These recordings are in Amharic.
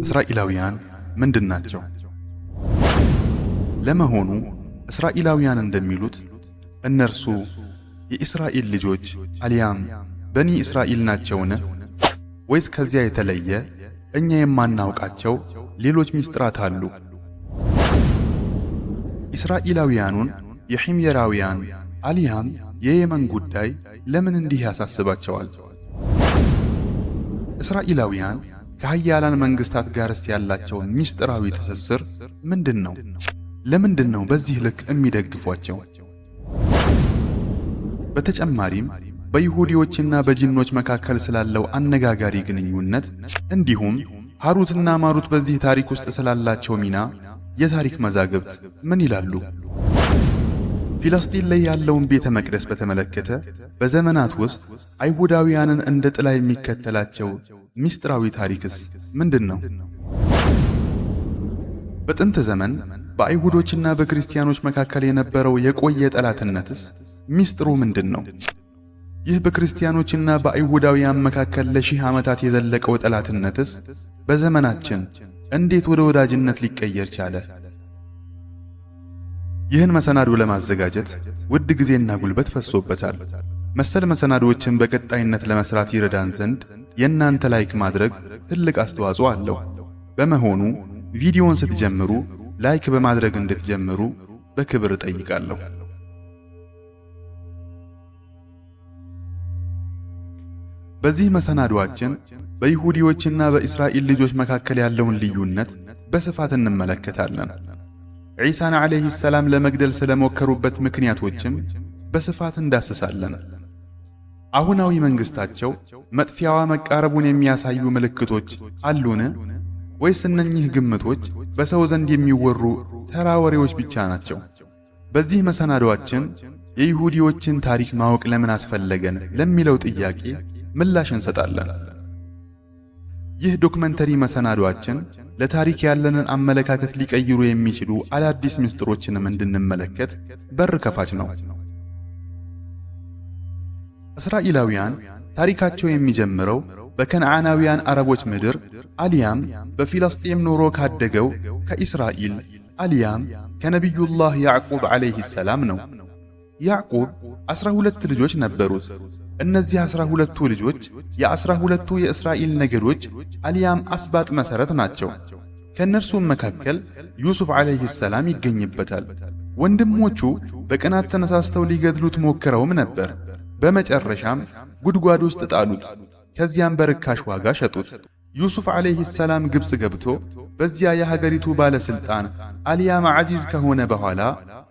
እስራኤላውያን ምንድናቸው? ለመሆኑ እስራኤላውያን እንደሚሉት እነርሱ የእስራኤል ልጆች አልያም በኒ እስራኤል ናቸውን? ወይስ ከዚያ የተለየ እኛ የማናውቃቸው ሌሎች ምስጢራት አሉ? እስራኤላውያኑን የሒምየራውያን አልያም የየመን ጉዳይ ለምን እንዲህ ያሳስባቸዋል? እስራኤላውያን ከኃያላን መንግስታት ጋርስ ያላቸው ምስጢራዊ ትስስር ምንድነው? ለምንድነው በዚህ ልክ የሚደግፏቸው? በተጨማሪም በይሁዲዎችና በጂኖች መካከል ስላለው አነጋጋሪ ግንኙነት እንዲሁም ሃሩትና ማሩት በዚህ ታሪክ ውስጥ ስላላቸው ሚና የታሪክ መዛግብት ምን ይላሉ? ፊልስጤን ላይ ያለውን ቤተ መቅደስ በተመለከተ በዘመናት ውስጥ አይሁዳውያንን እንደ ጥላ የሚከተላቸው ምስጢራዊ ታሪክስ ምንድነው? በጥንት ዘመን በአይሁዶችና በክርስቲያኖች መካከል የነበረው የቆየ ጠላትነትስ ምስጢሩ ምንድነው? ይህ በክርስቲያኖችና በአይሁዳውያን መካከል ለሺህ ዓመታት የዘለቀው ጠላትነትስ በዘመናችን እንዴት ወደ ወዳጅነት ሊቀየር ቻለ? ይህን መሰናዶ ለማዘጋጀት ውድ ጊዜና ጉልበት ፈሶበታል። መሰል መሰናዶዎችን በቀጣይነት ለመስራት ይረዳን ዘንድ የእናንተ ላይክ ማድረግ ትልቅ አስተዋጽኦ አለው። በመሆኑ ቪዲዮውን ስትጀምሩ ላይክ በማድረግ እንድትጀምሩ በክብር እጠይቃለሁ። በዚህ መሰናዶአችን በይሁዲዎችና በእስራኤል ልጆች መካከል ያለውን ልዩነት በስፋት እንመለከታለን። ዒሳን ዓለይሂ ሰላም ለመግደል ስለሞከሩበት ምክንያቶችም በስፋት እንዳስሳለን። አሁናዊ መንግስታቸው መጥፊያዋ መቃረቡን የሚያሳዩ ምልክቶች አሉን? ወይስ እነኚህ ግምቶች በሰው ዘንድ የሚወሩ ተራ ወሬዎች ብቻ ናቸው? በዚህ መሰናዶአችን የይሁዲዎችን ታሪክ ማወቅ ለምን አስፈለገን ለሚለው ጥያቄ ምላሽ እንሰጣለን። ይህ ዶክመንተሪ መሰናዶአችን ለታሪክ ያለንን አመለካከት ሊቀይሩ የሚችሉ አዳዲስ ምስጢሮችንም እንድንመለከት በር ከፋች ነው። እስራኤላውያን ታሪካቸው የሚጀምረው በከነዓናውያን አረቦች ምድር አልያም በፊልስጤም ኖሮ ካደገው ከእስራኤል አልያም ከነቢዩላህ ያዕቁብ ዓለይሂ ሰላም ነው። ያዕቁብ 12 ልጆች ነበሩት። እነዚህ 12ቱ ልጆች የ12ቱ የእስራኤል ነገዶች አልያም አስባጥ መሠረት ናቸው። ከእነርሱም መካከል ዩሱፍ ዓለይሂ ሰላም ይገኝበታል። ወንድሞቹ በቅናት ተነሳስተው ሊገድሉት ሞክረውም ነበር። በመጨረሻም ጉድጓድ ውስጥ ጣሉት። ከዚያም በርካሽ ዋጋ ሸጡት። ዩሱፍ ዓለይሂ ሰላም ግብፅ ገብቶ በዚያ የሀገሪቱ ባለስልጣን አልያም ዓዚዝ ከሆነ በኋላ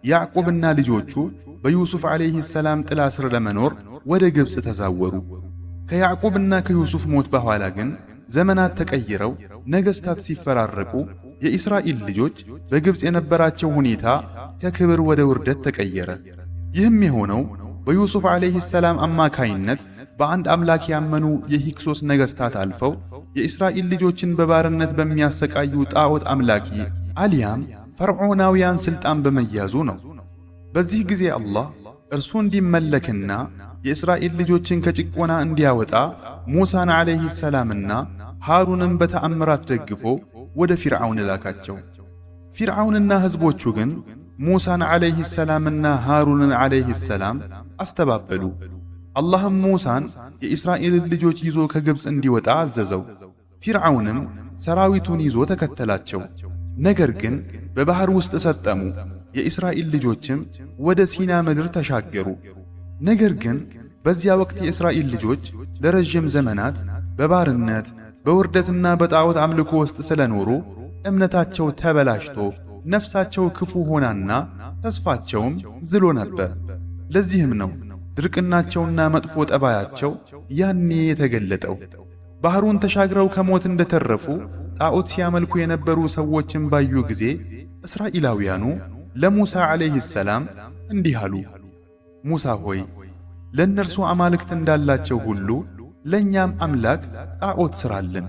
ያዕቁብና ልጆቹ በዩሱፍ ዓለይሂ ሰላም ጥላ ስር ለመኖር ወደ ግብፅ ተዛወሩ። ከያዕቁብና ከዩሱፍ ሞት በኋላ ግን ዘመናት ተቀይረው ነገሥታት ሲፈራረቁ የእስራኤል ልጆች በግብፅ የነበራቸው ሁኔታ ከክብር ወደ ውርደት ተቀየረ። ይህም የሆነው በዩሱፍ ዓለይሂ ሰላም አማካይነት በአንድ አምላክ ያመኑ የሂክሶስ ነገሥታት አልፈው የእስራኤል ልጆችን በባርነት በሚያሰቃዩ ጣዖት አምላኪ አልያም ፈርዖናውያን ሥልጣን በመያዙ ነው። በዚህ ጊዜ አላህ እርሱ እንዲመለክና የእስራኤል ልጆችን ከጭቆና እንዲያወጣ ሙሳን ዓለይሂ ሰላምና ሃሩንን በተአምራት ደግፎ ወደ ፊርዓውን ላካቸው። ፊርዓውንና ሕዝቦቹ ግን ሙሳን ዓለይሂ ሰላምና ሃሩንን ዓለይሂ ሰላም አስተባበሉ። አላህም ሙሳን የእስራኤልን ልጆች ይዞ ከግብፅ እንዲወጣ አዘዘው። ፊርዓውንም ሰራዊቱን ይዞ ተከተላቸው። ነገር ግን በባህር ውስጥ ሰጠሙ። የእስራኤል ልጆችም ወደ ሲና ምድር ተሻገሩ። ነገር ግን በዚያ ወቅት የእስራኤል ልጆች ለረጅም ዘመናት በባርነት በውርደትና በጣዖት አምልኮ ውስጥ ስለኖሩ እምነታቸው ተበላሽቶ ነፍሳቸው ክፉ ሆናና ተስፋቸውም ዝሎ ነበር። ለዚህም ነው ድርቅናቸውና መጥፎ ጠባያቸው ያኔ የተገለጠው። ባህሩን ተሻግረው ከሞት እንደተረፉ ጣዖት ሲያመልኩ የነበሩ ሰዎችን ባዩ ጊዜ እስራኤላውያኑ ለሙሳ ዓለይሂ ሰላም እንዲህ አሉ። ሙሳ ሆይ ለእነርሱ አማልክት እንዳላቸው ሁሉ ለእኛም አምላክ ጣዖት ሥራልን።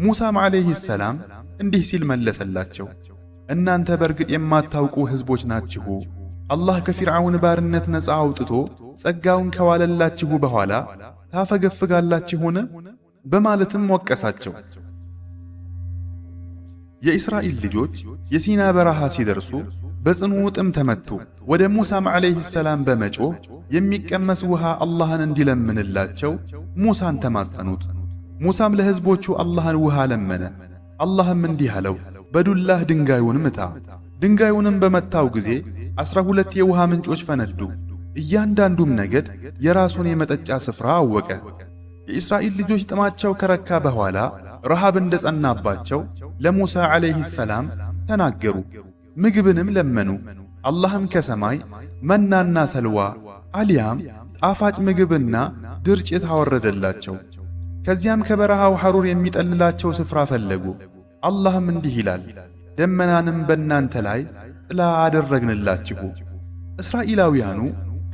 ሙሳም ዓለይሂ ሰላም እንዲህ ሲል መለሰላቸው፣ እናንተ በርግጥ የማታውቁ ሕዝቦች ናችሁ። አላህ ከፊርዓውን ባርነት ነፃ አውጥቶ ጸጋውን ከዋለላችሁ በኋላ ታፈገፍጋላችሁን? በማለትም ወቀሳቸው። የእስራኤል ልጆች የሲና በረሃ ሲደርሱ በጽኑ ጥም ተመቱ። ወደ ሙሳም ዓለይሂ ሰላም በመጮህ የሚቀመስ ውሃ አላህን እንዲለምንላቸው ሙሳን ተማጸኑት። ሙሳም ለሕዝቦቹ አላህን ውሃ ለመነ። አላህም እንዲህ አለው፣ በዱላህ ድንጋዩን ምታ። ድንጋዩንም በመታው ጊዜ 12 የውሃ ምንጮች ፈነዱ። እያንዳንዱም ነገድ የራሱን የመጠጫ ስፍራ አወቀ። የእስራኤል ልጆች ጥማቸው ከረካ በኋላ ረሃብ እንደጸናባቸው ለሙሳ ዓለይሂ ሰላም ተናገሩ። ምግብንም ለመኑ። አላህም ከሰማይ መናና ሰልዋ አሊያም ጣፋጭ ምግብና ድርጭት አወረደላቸው። ከዚያም ከበረሃው ሐሩር የሚጠልላቸው ስፍራ ፈለጉ። አላህም እንዲህ ይላል፣ ደመናንም በእናንተ ላይ ጥላ አደረግንላችሁ። እስራኤላውያኑ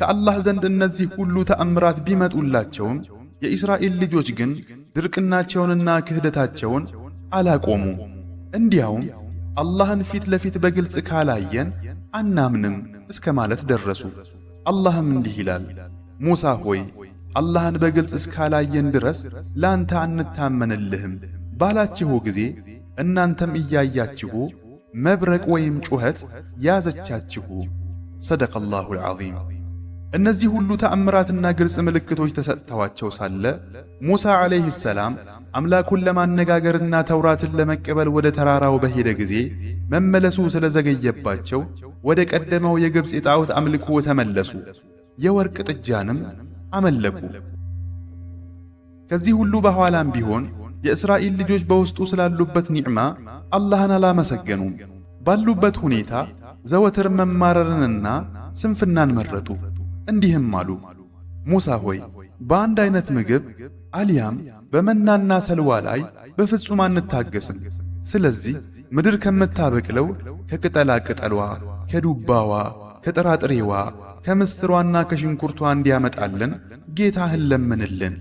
ከአላህ ዘንድ እነዚህ ሁሉ ተአምራት ቢመጡላቸውም የእስራኤል ልጆች ግን ድርቅናቸውንና ክህደታቸውን አላቆሙ። እንዲያውም አላህን ፊት ለፊት በግልጽ ካላየን አናምንም እስከ ማለት ደረሱ። አላህም እንዲህ ይላል፣ ሙሳ ሆይ አላህን በግልጽ እስካላየን ድረስ ላንተ አንታመንልህም ባላችሁ ጊዜ እናንተም እያያችሁ መብረቅ ወይም ጩኸት ያዘቻችሁ። ሰደቀላሁል ዐዚም። እነዚህ ሁሉ ተአምራትና ግልጽ ምልክቶች ተሰጥተዋቸው ሳለ ሙሳ ዓለይሂ ሰላም አምላኩን ለማነጋገርና ተውራትን ለመቀበል ወደ ተራራው በሄደ ጊዜ መመለሱ ስለዘገየባቸው ወደ ቀደመው የግብፅ የጣዖት አምልኮ ተመለሱ። የወርቅ ጥጃንም አመለኩ። ከዚህ ሁሉ በኋላም ቢሆን የእስራኤል ልጆች በውስጡ ስላሉበት ኒዕማ አላህን አላመሰገኑም። ባሉበት ሁኔታ ዘወትር መማረርንና ስንፍናን መረጡ። እንዲህም አሉ፣ ሙሳ ሆይ በአንድ አይነት ምግብ አሊያም በመናና ሰልዋ ላይ በፍጹም አንታገስም። ስለዚህ ምድር ከምታበቅለው ከቅጠላ ቅጠሏ፣ ከዱባዋ፣ ከጥራጥሬዋ፣ ከምስሯና ከሽንኩርቷ እንዲያመጣልን ጌታህን ለምንልን።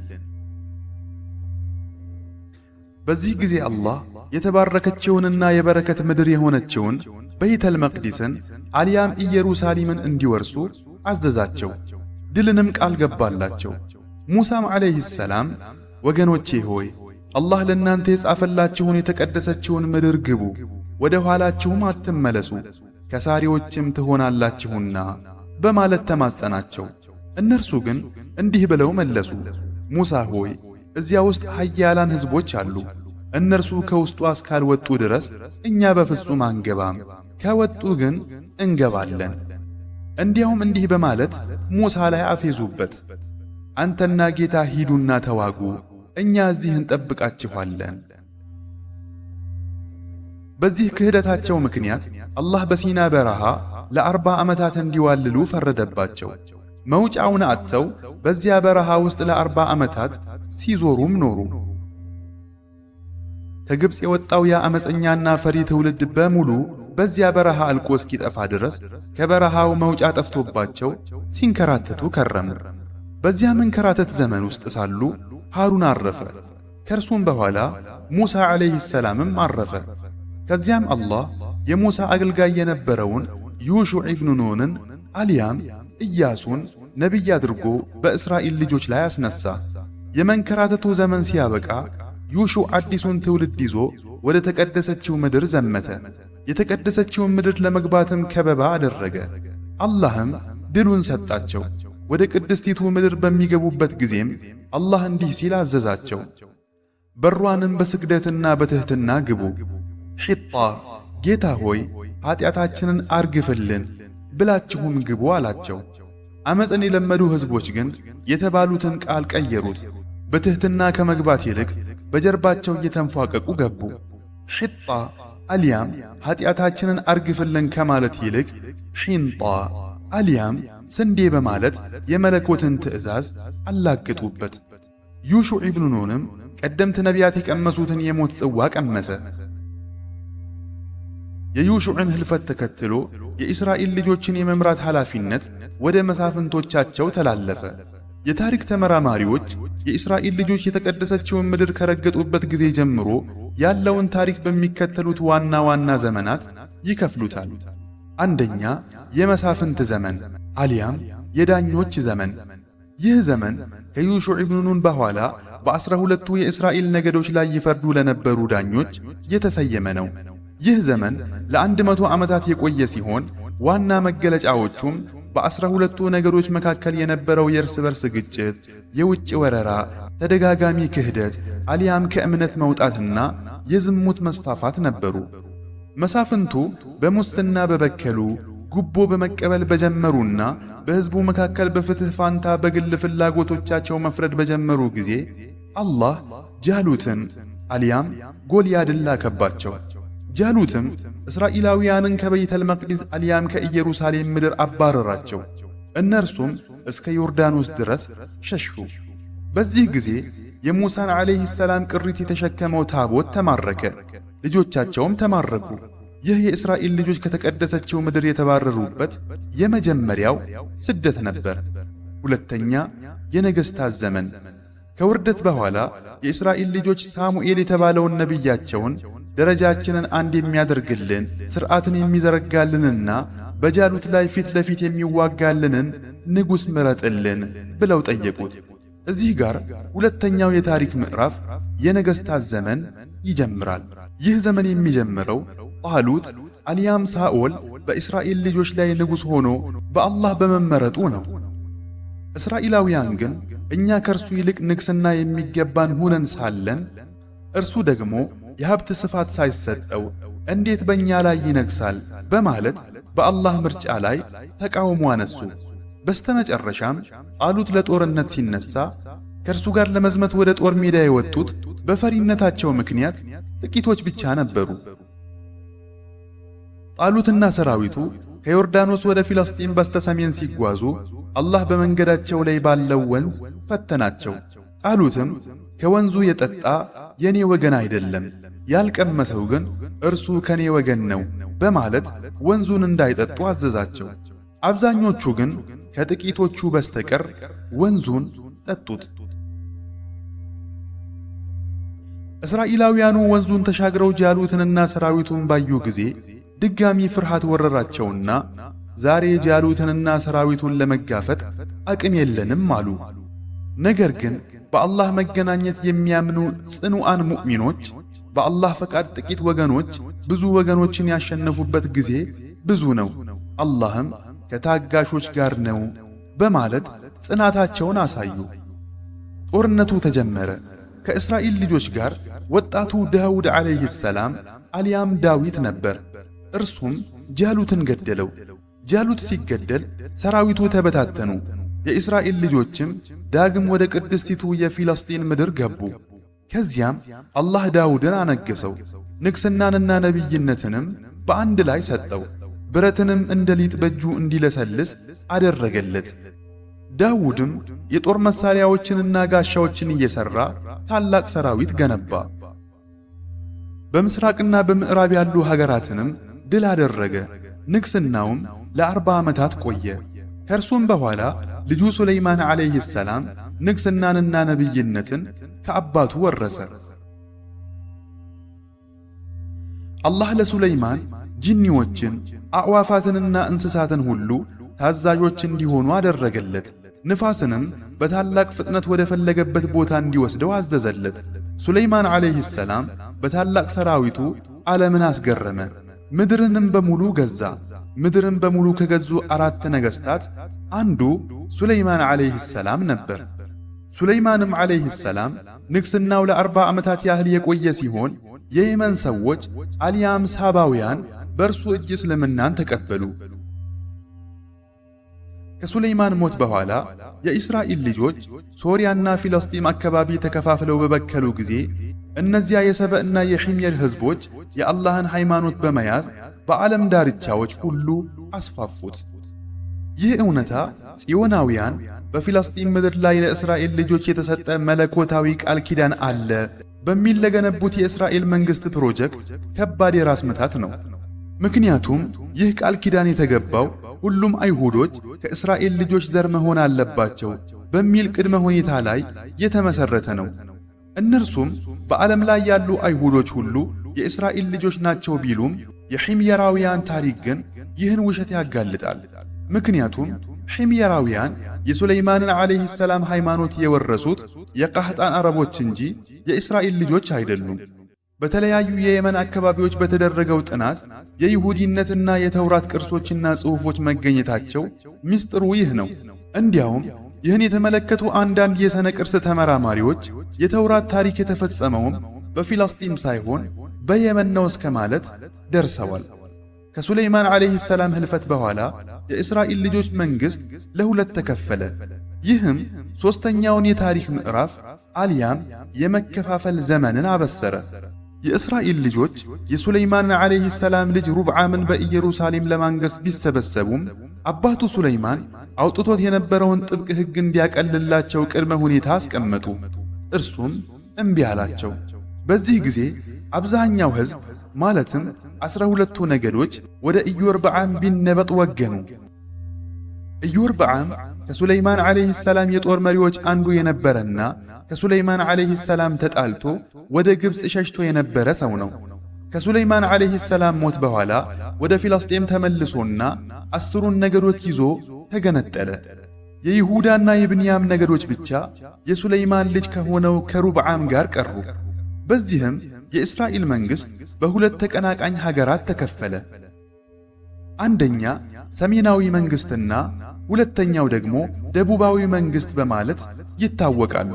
በዚህ ጊዜ አላህ የተባረከችውንና የበረከት ምድር የሆነችውን በይተል መቅዲስን አሊያም ኢየሩሳሌምን እንዲወርሱ አዘዛቸው። ድልንም ቃል ገባላቸው። ሙሳም ዓለይሂ ሰላም ወገኖቼ ሆይ አላህ ለእናንተ የጻፈላችሁን የተቀደሰችውን ምድር ግቡ፣ ወደ ኋላችሁም አትመለሱ፣ ከሳሪዎችም ትሆናላችሁና በማለት ተማጸናቸው። እነርሱ ግን እንዲህ ብለው መለሱ፣ ሙሳ ሆይ እዚያ ውስጥ ኃያላን ሕዝቦች አሉ። እነርሱ ከውስጡ እስካልወጡ ድረስ እኛ በፍጹም አንገባም፣ ከወጡ ግን እንገባለን። እንዲያውም እንዲህ በማለት ሙሳ ላይ አፌዙበት፣ አንተና ጌታ ሂዱና ተዋጉ፣ እኛ እዚህ እንጠብቃችኋለን። በዚህ ክህደታቸው ምክንያት አላህ በሲና በረሃ ለ40 ዓመታት እንዲዋልሉ ፈረደባቸው። መውጫውን አጥተው በዚያ በረሃ ውስጥ ለ40 ዓመታት ሲዞሩም ኖሩ። ከግብፅ የወጣው ያ ዓመፀኛና ፈሪ ትውልድ በሙሉ በዚያ በረሃ አልቆ እስኪጠፋ ድረስ ከበረሃው መውጫ ጠፍቶባቸው ሲንከራተቱ ከረሙ። በዚያ መንከራተት ዘመን ውስጥ ሳሉ ሃሩን አረፈ። ከእርሱም በኋላ ሙሳ ዓለይሂ ሰላምም አረፈ። ከዚያም አላህ የሙሳ አገልጋይ የነበረውን ዩሹዕ ኢብኑ ኑንን አሊያም ኢያሱን ነቢይ አድርጎ በእስራኤል ልጆች ላይ አስነሳ። የመንከራተቱ ዘመን ሲያበቃ ዩሹዕ አዲሱን ትውልድ ይዞ ወደ ተቀደሰችው ምድር ዘመተ። የተቀደሰችውን ምድር ለመግባትም ከበባ አደረገ። አላህም ድሉን ሰጣቸው። ወደ ቅድስቲቱ ምድር በሚገቡበት ጊዜም አላህ እንዲህ ሲል አዘዛቸው፣ በሯንም በስግደትና በትሕትና ግቡ። ሒጣ ጌታ ሆይ ኀጢአታችንን አርግፍልን ብላችሁም ግቡ አላቸው። ዓመፅን የለመዱ ሕዝቦች ግን የተባሉትን ቃል ቀየሩት። በትሕትና ከመግባት ይልቅ በጀርባቸው እየተንፏቀቁ ገቡ። ሒጣ አሊያም ኀጢአታችንን አርግፍልን ከማለት ይልቅ ሒንጣ አሊያም ስንዴ በማለት የመለኮትን ትእዛዝ አላግጡበት። ዩሹዕ ኢብኑ ኑንም ቀደምት ነቢያት የቀመሱትን የሞት ጽዋ ቀመሰ። የዩሹዕን ህልፈት ተከትሎ የእስራኤል ልጆችን የመምራት ኃላፊነት ወደ መሳፍንቶቻቸው ተላለፈ። የታሪክ ተመራማሪዎች የእስራኤል ልጆች የተቀደሰችውን ምድር ከረገጡበት ጊዜ ጀምሮ ያለውን ታሪክ በሚከተሉት ዋና ዋና ዘመናት ይከፍሉታል። አንደኛ፣ የመሳፍንት ዘመን አሊያም የዳኞች ዘመን። ይህ ዘመን ከዩሹዕ ኢብኑ ኑን በኋላ በ12ቱ የእስራኤል ነገዶች ላይ ይፈርዱ ለነበሩ ዳኞች የተሰየመ ነው። ይህ ዘመን ለ100 ዓመታት የቆየ ሲሆን ዋና መገለጫዎቹም በ12ቱ ነገዶች መካከል የነበረው የእርስ በርስ ግጭት፣ የውጭ ወረራ፣ ተደጋጋሚ ክህደት አሊያም ከእምነት መውጣትና የዝሙት መስፋፋት ነበሩ። መሳፍንቱ በሙስና በበከሉ፣ ጉቦ በመቀበል በጀመሩና በሕዝቡ መካከል በፍትሕ ፋንታ በግል ፍላጎቶቻቸው መፍረድ በጀመሩ ጊዜ አላህ ጃሉትን አሊያም ጎልያድን ላከባቸው። ጃሉትም እስራኤላውያንን ከበይተል መቅዲስ አሊያም ከኢየሩሳሌም ምድር አባረራቸው። እነርሱም እስከ ዮርዳኖስ ድረስ ሸሹ። በዚህ ጊዜ የሙሳን ዓለይሂ ሰላም ቅሪት የተሸከመው ታቦት ተማረከ፣ ልጆቻቸውም ተማረኩ። ይህ የእስራኤል ልጆች ከተቀደሰችው ምድር የተባረሩበት የመጀመሪያው ስደት ነበር። ሁለተኛ የነገሥታት ዘመን። ከውርደት በኋላ የእስራኤል ልጆች ሳሙኤል የተባለውን ነቢያቸውን ደረጃችንን አንድ የሚያደርግልን ሥርዓትን የሚዘረጋልንና በጃሉት ላይ ፊት ለፊት የሚዋጋልንን ንጉሥ ምረጥልን ብለው ጠየቁት። እዚህ ጋር ሁለተኛው የታሪክ ምዕራፍ የነገሥታት ዘመን ይጀምራል። ይህ ዘመን የሚጀምረው ጣሉት አሊያም ሳኦል በእስራኤል ልጆች ላይ ንጉሥ ሆኖ በአላህ በመመረጡ ነው። እስራኤላውያን ግን እኛ ከእርሱ ይልቅ ንግሥና የሚገባን ሁነን ሳለን እርሱ ደግሞ የሀብት ስፋት ሳይሰጠው እንዴት በእኛ ላይ ይነግሣል በማለት በአላህ ምርጫ ላይ ተቃውሞ አነሱ። በስተመጨረሻም ጣሉት ለጦርነት ሲነሳ ከእርሱ ጋር ለመዝመት ወደ ጦር ሜዳ የወጡት በፈሪነታቸው ምክንያት ጥቂቶች ብቻ ነበሩ። ጣሉትና ሰራዊቱ ከዮርዳኖስ ወደ ፊልስጤም በስተሰሜን ሲጓዙ አላህ በመንገዳቸው ላይ ባለው ወንዝ ፈተናቸው። ጣሉትም ከወንዙ የጠጣ የኔ ወገን አይደለም፣ ያልቀመሰው ግን እርሱ ከኔ ወገን ነው በማለት ወንዙን እንዳይጠጡ አዘዛቸው። አብዛኞቹ ግን ከጥቂቶቹ በስተቀር ወንዙን ጠጡት። እስራኤላውያኑ ወንዙን ተሻግረው ጃሉትንና ሰራዊቱን ባዩ ጊዜ ድጋሚ ፍርሃት ወረራቸውና ዛሬ ጃሉትንና ሰራዊቱን ለመጋፈጥ አቅም የለንም አሉ። ነገር ግን በአላህ መገናኘት የሚያምኑ ጽኑዓን ሙእሚኖች በአላህ ፈቃድ ጥቂት ወገኖች ብዙ ወገኖችን ያሸነፉበት ጊዜ ብዙ ነው፣ አላህም ከታጋሾች ጋር ነው በማለት ጽናታቸውን አሳዩ። ጦርነቱ ተጀመረ። ከእስራኤል ልጆች ጋር ወጣቱ ዳውድ ዓለይሂ ሰላም አሊያም ዳዊት ነበር። እርሱም ጃሉትን ገደለው። ጃሉት ሲገደል ሰራዊቱ ተበታተኑ። የእስራኤል ልጆችም ዳግም ወደ ቅድስቲቱ የፊልስጤን ምድር ገቡ። ከዚያም አላህ ዳውድን አነገሰው። ንግሥናንና ነቢይነትንም በአንድ ላይ ሰጠው። ብረትንም እንደ ሊጥ በእጁ እንዲለሰልስ አደረገለት። ዳውድም የጦር መሳሪያዎችንና ጋሻዎችን እየሠራ ታላቅ ሰራዊት ገነባ። በምስራቅና በምዕራብ ያሉ ሀገራትንም ድል አደረገ። ንግሥናውም ለ40 ዓመታት ቆየ። ከእርሱም በኋላ ልጁ ሱለይማን ዓለይሂ ሰላም ንግሥናንና ነቢይነትን ከአባቱ ወረሰ። አላህ ለሱለይማን ጂኒዎችን አዕዋፋትንና እንስሳትን ሁሉ ታዛዦች እንዲሆኑ አደረገለት። ንፋስንም በታላቅ ፍጥነት ወደ ፈለገበት ቦታ እንዲወስደው አዘዘለት። ሱለይማን ዓለይሂ ሰላም በታላቅ ሰራዊቱ ዓለምን አስገረመ። ምድርንም በሙሉ ገዛ። ምድርን በሙሉ ከገዙ 4 ነገሥታት አንዱ ሱለይማን ዓለይሂ ሰላም ነበር። ሱለይማንም ዓለይሂ ሰላም ንግሥናው ለ40 ዓመታት ያህል የቆየ ሲሆን የየመን ሰዎች አልያም ሳባውያን በእርሱ እጅ እስልምናን ተቀበሉ። ከሱለይማን ሞት በኋላ የእስራኤል ልጆች ሶርያና ፊልስጤም አካባቢ ተከፋፍለው በበከሉ ጊዜ እነዚያ የሰበእና የሒምየር ሕዝቦች የአላህን ሃይማኖት በመያዝ በዓለም ዳርቻዎች ሁሉ አስፋፉት። ይህ እውነታ ጽዮናውያን በፊልስጤም ምድር ላይ ለእስራኤል ልጆች የተሰጠ መለኮታዊ ቃል ኪዳን አለ በሚል ለገነቡት የእስራኤል መንግሥት ፕሮጀክት ከባድ የራስ ምታት ነው። ምክንያቱም ይህ ቃል ኪዳን የተገባው ሁሉም አይሁዶች ከእስራኤል ልጆች ዘር መሆን አለባቸው በሚል ቅድመ ሁኔታ ላይ የተመሰረተ ነው። እነርሱም በዓለም ላይ ያሉ አይሁዶች ሁሉ የእስራኤል ልጆች ናቸው ቢሉም የሒምየራውያን ታሪክ ግን ይህን ውሸት ያጋልጣል። ምክንያቱም ሒምየራውያን የሱለይማንን ዓለይሂ ሰላም ሃይማኖት የወረሱት የቃህጣን አረቦች እንጂ የእስራኤል ልጆች አይደሉም። በተለያዩ የየመን አካባቢዎች በተደረገው ጥናት የይሁዲነትና የተውራት ቅርሶችና ጽሑፎች መገኘታቸው ሚስጥሩ ይህ ነው። እንዲያውም ይህን የተመለከቱ አንዳንድ የሥነ ቅርስ ተመራማሪዎች የተውራት ታሪክ የተፈጸመውም በፊልስጤም ሳይሆን በየመን ነው እስከ ማለት ደርሰዋል። ከሱለይማን ዓለይሂ ሰላም ህልፈት በኋላ የእስራኤል ልጆች መንግሥት ለሁለት ተከፈለ። ይህም ሦስተኛውን የታሪክ ምዕራፍ አልያም የመከፋፈል ዘመንን አበሰረ። የእስራኤል ልጆች የሱለይማን ዓለይሂ ሰላም ልጅ ሩብዓምን በኢየሩሳሌም ለማንገስ ቢሰበሰቡም አባቱ ሱለይማን አውጥቶት የነበረውን ጥብቅ ሕግ እንዲያቀልላቸው ቅድመ ሁኔታ አስቀመጡ። እርሱም እምቢ አላቸው። በዚህ ጊዜ አብዛኛው ሕዝብ ማለትም 12ቱ ነገዶች ወደ ኢዮርብዓም ቢነበጥ ወገኑ። ኢዮርብዓም ከሱለይማን ዓለይሂ ሰላም የጦር መሪዎች አንዱ የነበረና ከሱለይማን ዓለይሂ ሰላም ተጣልቶ ወደ ግብፅ ሸሽቶ የነበረ ሰው ነው። ከሱለይማን ዓለይሂ ሰላም ሞት በኋላ ወደ ፊልስጤም ተመልሶና 10ሩን ነገዶች ይዞ ተገነጠለ። የይሁዳና የብንያም ነገዶች ብቻ የሱለይማን ልጅ ከሆነው ከሩብዓም ጋር ቀሩ። በዚህም የእስራኤል መንግሥት በሁለት ተቀናቃኝ ሀገራት ተከፈለ። አንደኛ ሰሜናዊ መንግሥትና ሁለተኛው ደግሞ ደቡባዊ መንግሥት በማለት ይታወቃሉ።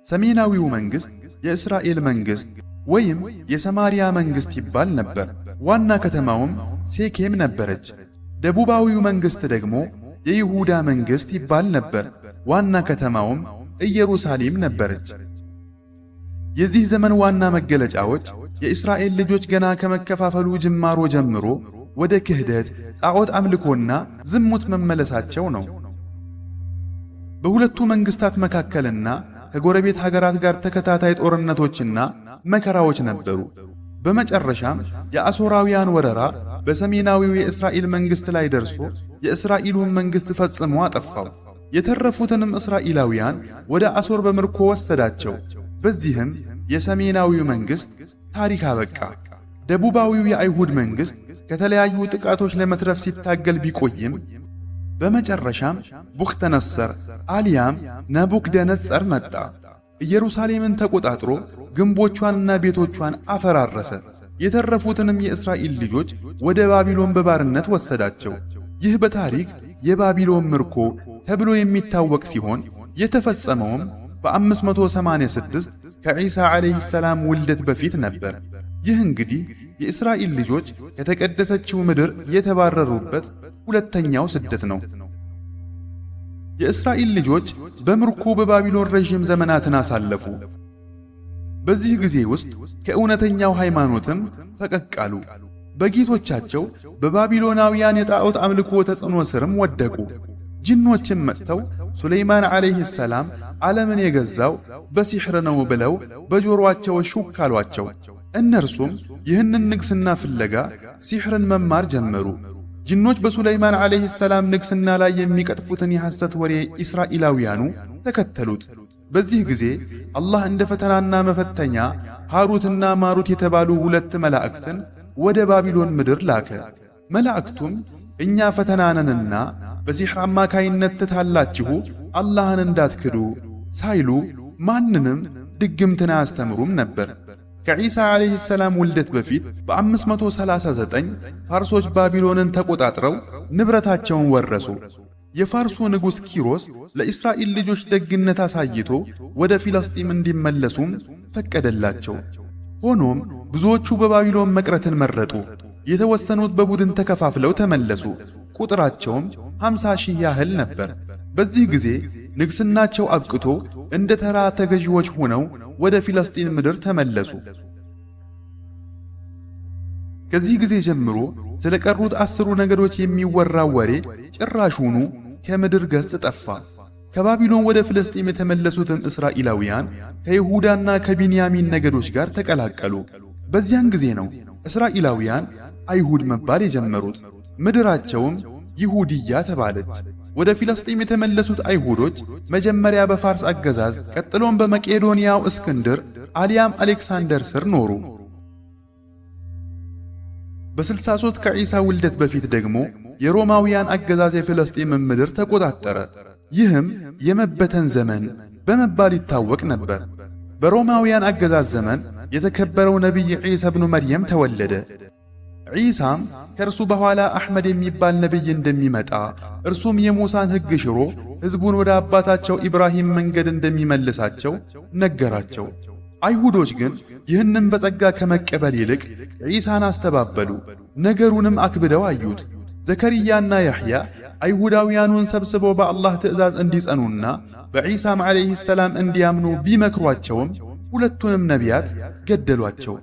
ሰሜናዊው መንግሥት የእስራኤል መንግሥት ወይም የሰማርያ መንግሥት ይባል ነበር። ዋና ከተማውም ሴኬም ነበረች። ደቡባዊው መንግሥት ደግሞ የይሁዳ መንግሥት ይባል ነበር። ዋና ከተማውም ኢየሩሳሌም ነበረች። የዚህ ዘመን ዋና መገለጫዎች የእስራኤል ልጆች ገና ከመከፋፈሉ ጅማሮ ጀምሮ ወደ ክህደት፣ ጣዖት አምልኮና ዝሙት መመለሳቸው ነው። በሁለቱ መንግሥታት መካከልና ከጎረቤት ሀገራት ጋር ተከታታይ ጦርነቶችና መከራዎች ነበሩ። በመጨረሻም የአሦራውያን ወረራ በሰሜናዊው የእስራኤል መንግሥት ላይ ደርሶ የእስራኤሉን መንግሥት ፈጽሞ አጠፋው። የተረፉትንም እስራኤላውያን ወደ አሦር በምርኮ ወሰዳቸው። በዚህም የሰሜናዊው መንግሥት ታሪክ አበቃ። ደቡባዊው የአይሁድ መንግሥት ከተለያዩ ጥቃቶች ለመትረፍ ሲታገል ቢቆይም በመጨረሻም ቡኽተነሰር አልያም ናቡክደነጸር መጣ። ኢየሩሳሌምን ተቆጣጥሮ ግንቦቿንና ቤቶቿን አፈራረሰ። የተረፉትንም የእስራኤል ልጆች ወደ ባቢሎን በባርነት ወሰዳቸው። ይህ በታሪክ የባቢሎን ምርኮ ተብሎ የሚታወቅ ሲሆን የተፈጸመውም በ586 ከዒሳ ዓለይሂ ሰላም ውልደት በፊት ነበር። ይህ እንግዲህ የእስራኤል ልጆች ከተቀደሰችው ምድር የተባረሩበት ሁለተኛው ስደት ነው። የእስራኤል ልጆች በምርኮ በባቢሎን ረዥም ዘመናትን አሳለፉ። በዚህ ጊዜ ውስጥ ከእውነተኛው ሃይማኖትም ፈቀቅ አሉ። በጌቶቻቸው በባቢሎናውያን የጣዖት አምልኮ ተጽዕኖ ስርም ወደቁ። ጅኖችም መጥተው ሱለይማን ዓለይሂ ሰላም ዓለምን የገዛው በሲሕር ነው ብለው በጆሮአቸው ሹክ አሏቸው። እነርሱም ይህንን ንግስና ፍለጋ ሲሕርን መማር ጀመሩ። ጅኖች በሱለይማን ዓለይሂ ሰላም ንግስና ላይ የሚቀጥፉትን የሐሰት ወሬ እስራኤላውያኑ ተከተሉት። በዚህ ጊዜ አላህ እንደ ፈተናና መፈተኛ ሃሩትና ማሩት የተባሉ ሁለት መላእክትን ወደ ባቢሎን ምድር ላከ። መላእክቱም እኛ ፈተናነንና በሲሕር አማካይነት ትታላችሁ አላህን እንዳትክዱ ሳይሉ ማንንም ድግምትን አያስተምሩም ነበር። ከዒሳ ዓለይሂ ሰላም ውልደት በፊት በ539 ፋርሶች ባቢሎንን ተቆጣጥረው ንብረታቸውን ወረሱ። የፋርሱ ንጉሥ ኪሮስ ለእስራኤል ልጆች ደግነት አሳይቶ ወደ ፊልስጤም እንዲመለሱም ፈቀደላቸው። ሆኖም ብዙዎቹ በባቢሎን መቅረትን መረጡ። የተወሰኑት በቡድን ተከፋፍለው ተመለሱ። ቁጥራቸውም 50,000 ያህል ነበር። በዚህ ጊዜ ንግስናቸው አብቅቶ እንደ ተራ ተገዢዎች ሆነው ወደ ፊልስጤም ምድር ተመለሱ። ከዚህ ጊዜ ጀምሮ ስለ ቀሩት 10 ነገዶች የሚወራው ወሬ ጭራሹኑ ከምድር ገጽ ጠፋ። ከባቢሎን ወደ ፍልስጤም የተመለሱትም እስራኤላውያን ከይሁዳና ከቢንያሚን ነገዶች ጋር ተቀላቀሉ። በዚያን ጊዜ ነው እስራኤላውያን አይሁድ መባል የጀመሩት። ምድራቸውም ይሁድያ ተባለች። ወደ ፊልስጤም የተመለሱት አይሁዶች መጀመሪያ በፋርስ አገዛዝ ቀጥሎም በመቄዶንያው እስክንድር አልያም አሌክሳንደር ስር ኖሩ። በ63 ከዒሳ ውልደት በፊት ደግሞ የሮማውያን አገዛዝ የፍልስጤምን ምድር ተቆጣጠረ። ይህም የመበተን ዘመን በመባል ይታወቅ ነበር። በሮማውያን አገዛዝ ዘመን የተከበረው ነቢይ ዒሳ ብኑ መርየም ተወለደ። ዒሳም ከእርሱ በኋላ አሕመድ የሚባል ነቢይ እንደሚመጣ እርሱም የሙሳን ሕግ ሽሮ ሕዝቡን ወደ አባታቸው ኢብራሂም መንገድ እንደሚመልሳቸው ነገራቸው። አይሁዶች ግን ይህንን በጸጋ ከመቀበል ይልቅ ዒሳን አስተባበሉ፣ ነገሩንም አክብደው አዩት። ዘከርያና ያሕያ አይሁዳውያኑን ሰብስበው በአላህ ትእዛዝ እንዲጸኑና በዒሳም ዓለይሂ ሰላም እንዲያምኑ ቢመክሯቸውም ሁለቱንም ነቢያት ገደሏቸው።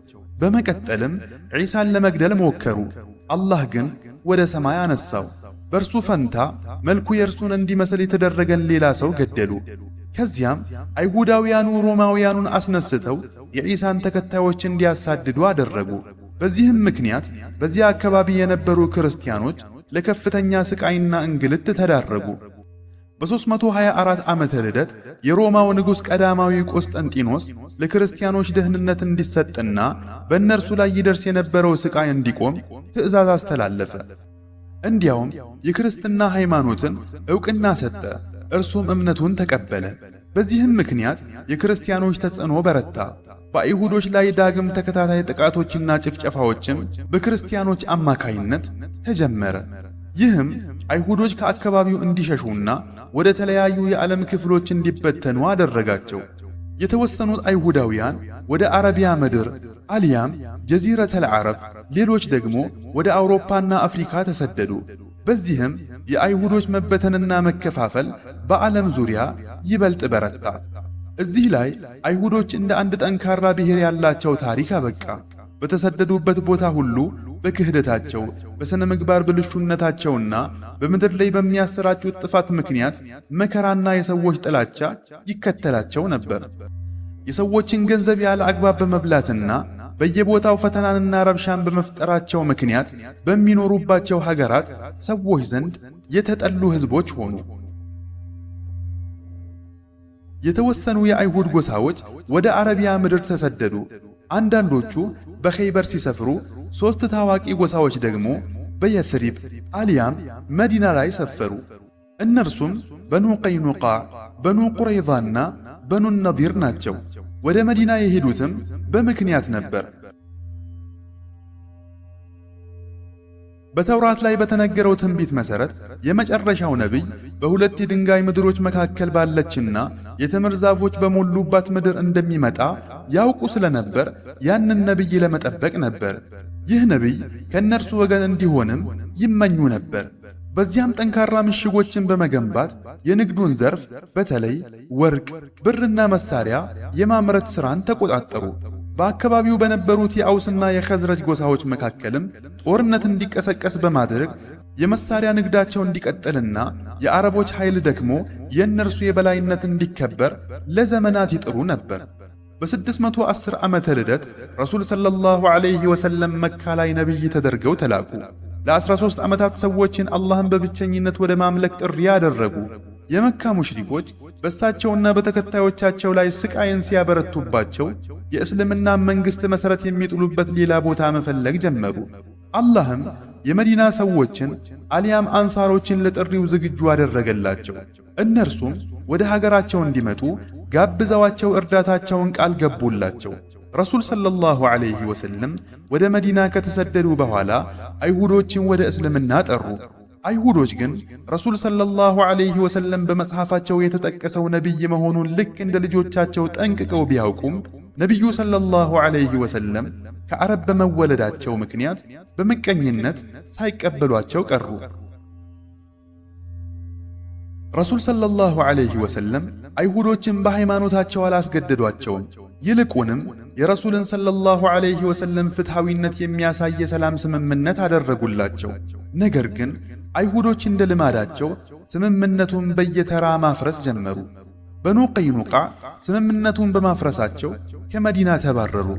በመቀጠልም ዒሳን ለመግደል ሞከሩ። አላህ ግን ወደ ሰማይ አነሳው። በእርሱ ፈንታ መልኩ የእርሱን እንዲመስል የተደረገን ሌላ ሰው ገደሉ። ከዚያም አይሁዳውያኑ ሮማውያኑን አስነስተው የዒሳን ተከታዮች እንዲያሳድዱ አደረጉ። በዚህም ምክንያት በዚያ አካባቢ የነበሩ ክርስቲያኖች ለከፍተኛ ስቃይና እንግልት ተዳረጉ። በ324 ዓመተ ልደት የሮማው ንጉሥ ቀዳማዊ ቆስጠንጢኖስ ለክርስቲያኖች ደህንነት እንዲሰጥና በእነርሱ ላይ ይደርስ የነበረው ስቃይ እንዲቆም ትእዛዝ አስተላለፈ። እንዲያውም የክርስትና ሃይማኖትን ዕውቅና ሰጠ። እርሱም እምነቱን ተቀበለ። በዚህም ምክንያት የክርስቲያኖች ተጽዕኖ በረታ። በአይሁዶች ላይ ዳግም ተከታታይ ጥቃቶችና ጭፍጨፋዎችም በክርስቲያኖች አማካይነት ተጀመረ። ይህም አይሁዶች ከአካባቢው እንዲሸሹና ወደ ተለያዩ የዓለም ክፍሎች እንዲበተኑ አደረጋቸው። የተወሰኑት አይሁዳውያን ወደ አረቢያ ምድር አልያም ጀዚረተል ዓረብ፣ ሌሎች ደግሞ ወደ አውሮፓና አፍሪካ ተሰደዱ። በዚህም የአይሁዶች መበተንና መከፋፈል በዓለም ዙሪያ ይበልጥ በረታ። እዚህ ላይ አይሁዶች እንደ አንድ ጠንካራ ብሔር ያላቸው ታሪክ አበቃ። በተሰደዱበት ቦታ ሁሉ በክህደታቸው፣ በሥነ ምግባር ብልሹነታቸውና በምድር ላይ በሚያሰራጩት ጥፋት ምክንያት መከራና የሰዎች ጥላቻ ይከተላቸው ነበር። የሰዎችን ገንዘብ ያለ አግባብ በመብላትና በየቦታው ፈተናንና ረብሻን በመፍጠራቸው ምክንያት በሚኖሩባቸው ሀገራት ሰዎች ዘንድ የተጠሉ ሕዝቦች ሆኑ። የተወሰኑ የአይሁድ ጎሳዎች ወደ አረቢያ ምድር ተሰደዱ። አንዳንዶቹ በኸይበር ሲሰፍሩ፣ ሦስት ታዋቂ ጎሳዎች ደግሞ በየትሪብ አልያም መዲና ላይ ሰፈሩ። እነርሱም በኑ ቀይኑቃዕ፣ በኑ ቁረይዛና በኑ ነዲር ናቸው። ወደ መዲና የሄዱትም በምክንያት ነበር። በተውራት ላይ በተነገረው ትንቢት መሠረት የመጨረሻው ነቢይ በሁለት የድንጋይ ምድሮች መካከል ባለችና የተምር ዛፎች በሞሉባት ምድር እንደሚመጣ ያውቁ ስለነበር ያንን ነቢይ ለመጠበቅ ነበር። ይህ ነቢይ ከእነርሱ ወገን እንዲሆንም ይመኙ ነበር። በዚያም ጠንካራ ምሽጎችን በመገንባት የንግዱን ዘርፍ በተለይ ወርቅ፣ ብርና መሳሪያ የማምረት ሥራን ተቆጣጠሩ። በአካባቢው በነበሩት የአውስና የኸዝረጅ ጎሳዎች መካከልም ጦርነት እንዲቀሰቀስ በማድረግ የመሳሪያ ንግዳቸው እንዲቀጥልና የአረቦች ኃይል ደግሞ የእነርሱ የበላይነት እንዲከበር ለዘመናት ይጥሩ ነበር። በ610 ዓመተ ልደት ረሱል ሰለላሁ ዐለይሂ ወሰለም መካ ላይ ነቢይ ተደርገው ተላኩ። ለ13 ዓመታት ሰዎችን አላህን በብቸኝነት ወደ ማምለክ ጥሪ ያደረጉ። የመካ ሙሽሪኮች በእሳቸውና በተከታዮቻቸው ላይ ስቃይን ሲያበረቱባቸው የእስልምና መንግሥት መሠረት የሚጥሉበት ሌላ ቦታ መፈለግ ጀመሩ። አላህም የመዲና ሰዎችን አልያም አንሳሮችን ለጥሪው ዝግጁ አደረገላቸው። እነርሱም ወደ ሀገራቸው እንዲመጡ ጋብዘዋቸው እርዳታቸውን ቃል ገቡላቸው። ረሱል ሰለላሁ ዐለይሂ ወሰለም ወደ መዲና ከተሰደዱ በኋላ አይሁዶችን ወደ እስልምና ጠሩ። አይሁዶች ግን ረሱል ሰለላሁ ዐለይሂ ወሰለም በመጽሐፋቸው የተጠቀሰው ነቢይ መሆኑን ልክ እንደ ልጆቻቸው ጠንቅቀው ቢያውቁም ነቢዩ ሰለላሁ ዐለይሂ ወሰለም ከአረብ በመወለዳቸው ምክንያት በምቀኝነት ሳይቀበሏቸው ቀሩ። ረሱል ሰለላሁ ዐለይሂ ወሰለም አይሁዶችን በሃይማኖታቸው አላስገደዷቸውም። ይልቁንም የረሱልን ሰለላሁ ዐለይሂ ወሰለም ፍትሐዊነት የሚያሳይ የሰላም ስምምነት አደረጉላቸው። ነገር ግን አይሁዶች እንደ ልማዳቸው ስምምነቱን በየተራ ማፍረስ ጀመሩ። በኑ ቀይኑቃዕ ስምምነቱን በማፍረሳቸው ከመዲና ተባረሩ።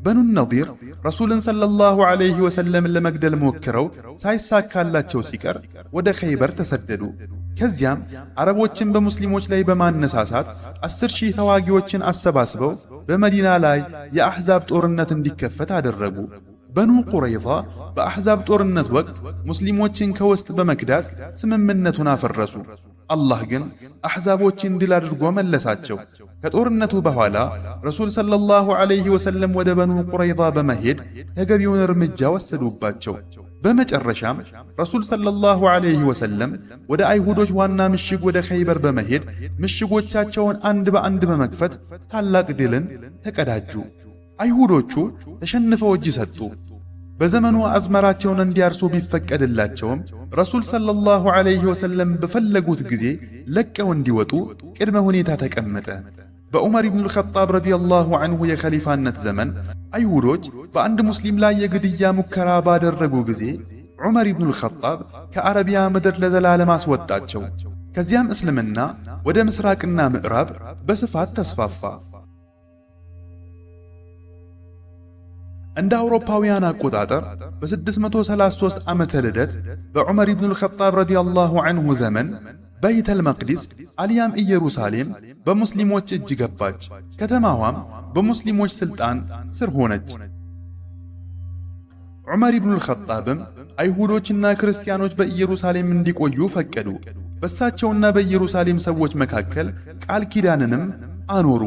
በኑ ነዲር ረሱልን ሰለላሁ ዐለይሂ ወሰለም ለመግደል ሞክረው ሳይሳካላቸው ሲቀር ወደ ኸይበር ተሰደዱ። ከዚያም አረቦችን በሙስሊሞች ላይ በማነሳሳት 10,000 ተዋጊዎችን አሰባስበው በመዲና ላይ የአሕዛብ ጦርነት እንዲከፈት አደረጉ። በኑ ቁረይዛ በአሕዛብ ጦርነት ወቅት ሙስሊሞችን ከውስጥ በመክዳት ስምምነቱን አፈረሱ። አላህ ግን አሕዛቦችን ድል አድርጎ መለሳቸው። ከጦርነቱ በኋላ ረሱል ሰለላሁ ዐለይሂ ወሰለም ወደ በኑ ቁረይዛ በመሄድ ተገቢውን እርምጃ ወሰዱባቸው። በመጨረሻም ረሱል ሰለላሁ ዐለይሂ ወሰለም ወደ አይሁዶች ዋና ምሽግ ወደ ኸይበር በመሄድ ምሽጎቻቸውን አንድ በአንድ በመክፈት ታላቅ ድልን ተቀዳጁ። አይሁዶቹ ተሸንፈው እጅ ሰጡ። በዘመኑ አዝመራቸውን እንዲያርሱ ቢፈቀድላቸውም ረሱል ሰለላሁ ዐለይሂ ወሰለም በፈለጉት ጊዜ ለቀው እንዲወጡ ቅድመ ሁኔታ ተቀመጠ። በዑመር ኢብኑል ኸጣብ ረዲየላሁ ዐንሁ የኸሊፋነት ዘመን አይሁዶች በአንድ ሙስሊም ላይ የግድያ ሙከራ ባደረጉ ጊዜ ዑመር ኢብኑል ኸጣብ ከአረቢያ ምድር ለዘላለም አስወጣቸው። ከዚያም እስልምና ወደ ምስራቅና ምዕራብ በስፋት ተስፋፋ። እንደ አውሮፓውያን አቆጣጠር በ633 ዓመተ ልደት በዑመር ኢብኑል ኸጣብ ረዲየላሁ ዐንሁ ዘመን በይተል መቅዲስ አልያም ኢየሩሳሌም በሙስሊሞች እጅ ገባች። ከተማዋም በሙስሊሞች ስልጣን ስር ሆነች። ዑመር ኢብኑል ኸጣብም አይሁዶችና ክርስቲያኖች በኢየሩሳሌም እንዲቆዩ ፈቀዱ። በእሳቸውና በኢየሩሳሌም ሰዎች መካከል ቃል ኪዳንንም አኖሩ።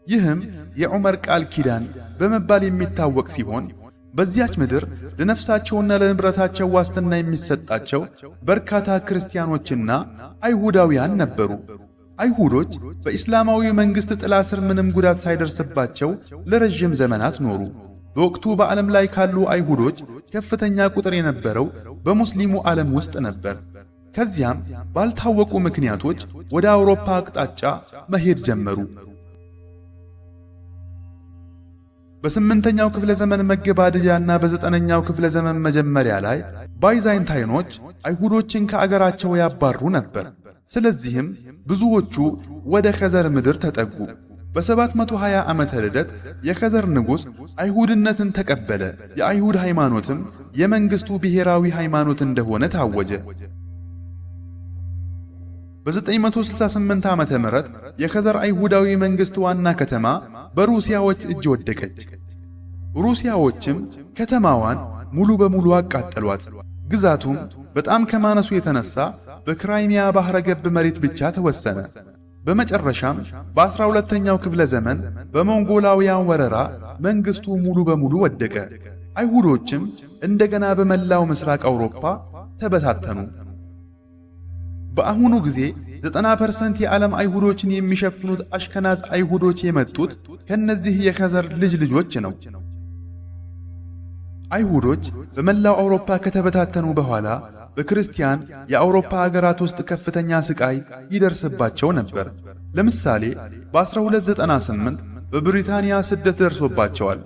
ይህም የዑመር ቃል ኪዳን በመባል የሚታወቅ ሲሆን በዚያች ምድር ለነፍሳቸውና ለንብረታቸው ዋስትና የሚሰጣቸው በርካታ ክርስቲያኖችና አይሁዳውያን ነበሩ። አይሁዶች በኢስላማዊ መንግሥት ጥላ ስር ምንም ጉዳት ሳይደርስባቸው ለረጅም ዘመናት ኖሩ። በወቅቱ በዓለም ላይ ካሉ አይሁዶች ከፍተኛ ቁጥር የነበረው በሙስሊሙ ዓለም ውስጥ ነበር። ከዚያም ባልታወቁ ምክንያቶች ወደ አውሮፓ አቅጣጫ መሄድ ጀመሩ። በስምንተኛው ክፍለ ዘመን መገባደጃና በዘጠነኛው ክፍለ ዘመን መጀመሪያ ላይ ባይዛንታይኖች አይሁዶችን ከአገራቸው ያባሩ ነበር። ስለዚህም ብዙዎቹ ወደ ኸዘር ምድር ተጠጉ። በ720 ዓመተ ልደት የኸዘር ንጉሥ አይሁድነትን ተቀበለ። የአይሁድ ሃይማኖትም የመንግሥቱ ብሔራዊ ሃይማኖት እንደሆነ ታወጀ። በ968 ዓመተ ምህረት የኸዘር አይሁዳዊ መንግሥት ዋና ከተማ በሩሲያዎች እጅ ወደቀች። ሩሲያዎችም ከተማዋን ሙሉ በሙሉ አቃጠሏት። ግዛቱም በጣም ከማነሱ የተነሳ በክራይሚያ ባህረ ገብ መሬት ብቻ ተወሰነ። በመጨረሻም በ12ኛው ክፍለ ዘመን በሞንጎላውያን ወረራ መንግሥቱ ሙሉ በሙሉ ወደቀ። አይሁዶችም እንደገና በመላው ምስራቅ አውሮፓ ተበታተኑ። በአሁኑ ጊዜ 90% የዓለም አይሁዶችን የሚሸፍኑት አሽከናዝ አይሁዶች የመጡት ከነዚህ የኸዘር ልጆች ነው። አይሁዶች በመላው አውሮፓ ከተበታተኑ በኋላ በክርስቲያን የአውሮፓ አገራት ውስጥ ከፍተኛ ስቃይ ይደርስባቸው ነበር። ለምሳሌ በ1298 በብሪታንያ ስደት ደርሶባቸዋል።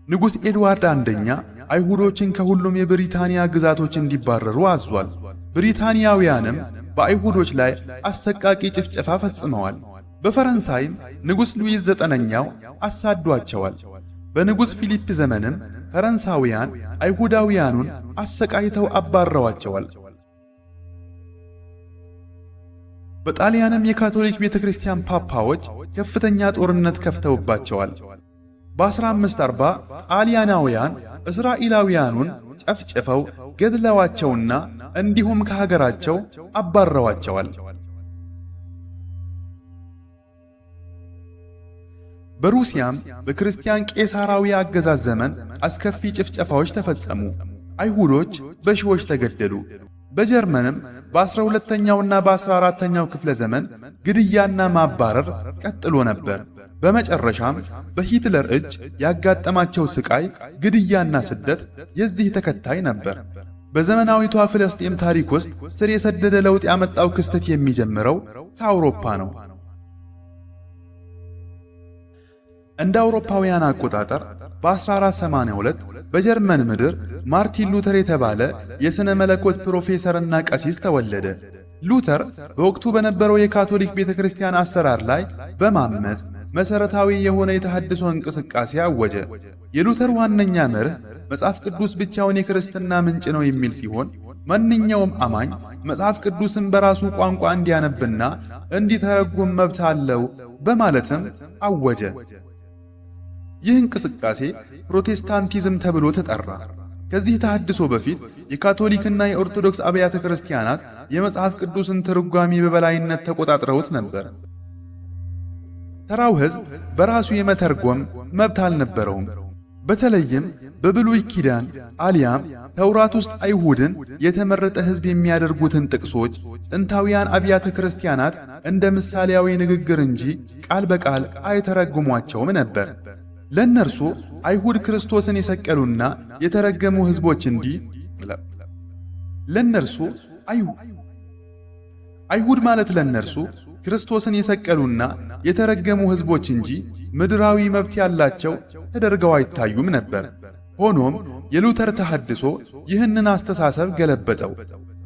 ንጉሥ ኤድዋርድ አንደኛ አይሁዶችን ከሁሉም የብሪታንያ ግዛቶች እንዲባረሩ አዟል። ብሪታንያውያንም በአይሁዶች ላይ አሰቃቂ ጭፍጨፋ ፈጽመዋል። በፈረንሳይም ንጉሥ ሉዊስ ዘጠነኛው አሳዷቸዋል። በንጉሥ ፊሊፕ ዘመንም ፈረንሳውያን አይሁዳውያኑን አሰቃይተው አባረዋቸዋል። በጣሊያንም የካቶሊክ ቤተክርስቲያን ፓፓዎች ከፍተኛ ጦርነት ከፍተውባቸዋል። በ1540 ጣሊያናውያን እስራኤላውያኑን ጨፍጭፈው ገድለዋቸውና እንዲሁም ከሀገራቸው አባረዋቸዋል። በሩሲያም በክርስቲያን ቄሳራዊ አገዛዝ ዘመን አስከፊ ጭፍጨፋዎች ተፈጸሙ። አይሁዶች በሺዎች ተገደሉ። በጀርመንም በ12ኛውና በ14ኛው ክፍለ ዘመን ግድያና ማባረር ቀጥሎ ነበር። በመጨረሻም በሂትለር እጅ ያጋጠማቸው ስቃይ፣ ግድያና ስደት የዚህ ተከታይ ነበር። በዘመናዊቷ ፍልስጤም ታሪክ ውስጥ ስር የሰደደ ለውጥ ያመጣው ክስተት የሚጀምረው ከአውሮፓ ነው። እንደ አውሮፓውያን አቆጣጠር በ1482 በጀርመን ምድር ማርቲን ሉተር የተባለ የሥነ መለኮት ፕሮፌሰርና ቀሲስ ተወለደ። ሉተር በወቅቱ በነበረው የካቶሊክ ቤተክርስቲያን አሰራር ላይ በማመጽ መሰረታዊ የሆነ የተሐድሶ እንቅስቃሴ አወጀ። የሉተር ዋነኛ መርህ መጽሐፍ ቅዱስ ብቻውን የክርስትና ምንጭ ነው የሚል ሲሆን ማንኛውም አማኝ መጽሐፍ ቅዱስን በራሱ ቋንቋ እንዲያነብና እንዲተረጉም መብት አለው በማለትም አወጀ። ይህ እንቅስቃሴ ፕሮቴስታንቲዝም ተብሎ ተጠራ። ከዚህ ተሐድሶ በፊት የካቶሊክና የኦርቶዶክስ አብያተ ክርስቲያናት የመጽሐፍ ቅዱስን ትርጓሜ በበላይነት ተቆጣጥረውት ነበር። ተራው ሕዝብ በራሱ የመተርጎም መብት አልነበረውም። በተለይም በብሉይ ኪዳን አሊያም ተውራት ውስጥ አይሁድን የተመረጠ ሕዝብ የሚያደርጉትን ጥቅሶች ጥንታውያን አብያተ ክርስቲያናት እንደ ምሳሌያዊ ንግግር እንጂ ቃል በቃል አይተረጉሟቸውም ነበር። ለእነርሱ አይሁድ ክርስቶስን የሰቀሉና የተረገሙ ሕዝቦች እንጂ አይሁድ ማለት ለእነርሱ ክርስቶስን የሰቀሉና የተረገሙ ሕዝቦች እንጂ ምድራዊ መብት ያላቸው ተደርገው አይታዩም ነበር። ሆኖም የሉተር ተሐድሶ ይህንን አስተሳሰብ ገለበጠው።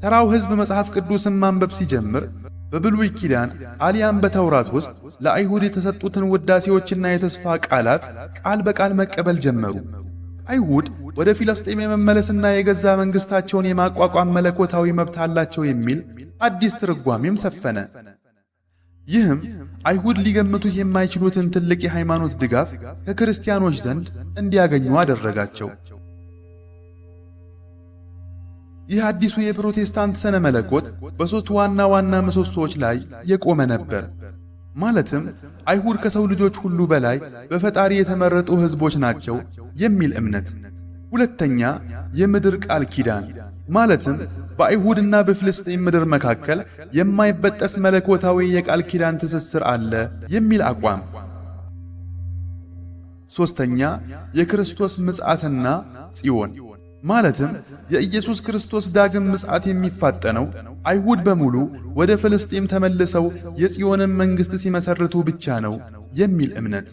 ተራው ሕዝብ መጽሐፍ ቅዱስን ማንበብ ሲጀምር በብሉይ ኪዳን አሊያም በተውራት ውስጥ ለአይሁድ የተሰጡትን ውዳሴዎችና የተስፋ ቃላት ቃል በቃል መቀበል ጀመሩ። አይሁድ ወደ ፊልስጤም የመመለስና የገዛ መንግሥታቸውን የማቋቋም መለኮታዊ መብት አላቸው የሚል አዲስ ትርጓሜም ሰፈነ። ይህም አይሁድ ሊገምቱት የማይችሉትን ትልቅ የሃይማኖት ድጋፍ ከክርስቲያኖች ዘንድ እንዲያገኙ አደረጋቸው። ይህ አዲሱ የፕሮቴስታንት ስነ መለኮት በሦስት ዋና ዋና ምሰሶዎች ላይ የቆመ ነበር። ማለትም አይሁድ ከሰው ልጆች ሁሉ በላይ በፈጣሪ የተመረጡ ሕዝቦች ናቸው የሚል እምነት። ሁለተኛ፣ የምድር ቃል ኪዳን ማለትም በአይሁድና በፍልስጤም ምድር መካከል የማይበጠስ መለኮታዊ የቃል ኪዳን ትስስር አለ የሚል አቋም። ሦስተኛ፣ የክርስቶስ ምጽአትና ጽዮን ማለትም የኢየሱስ ክርስቶስ ዳግም ምጽአት የሚፋጠነው አይሁድ በሙሉ ወደ ፍልስጤም ተመልሰው የጽዮንን መንግሥት ሲመሰርቱ ብቻ ነው የሚል እምነት።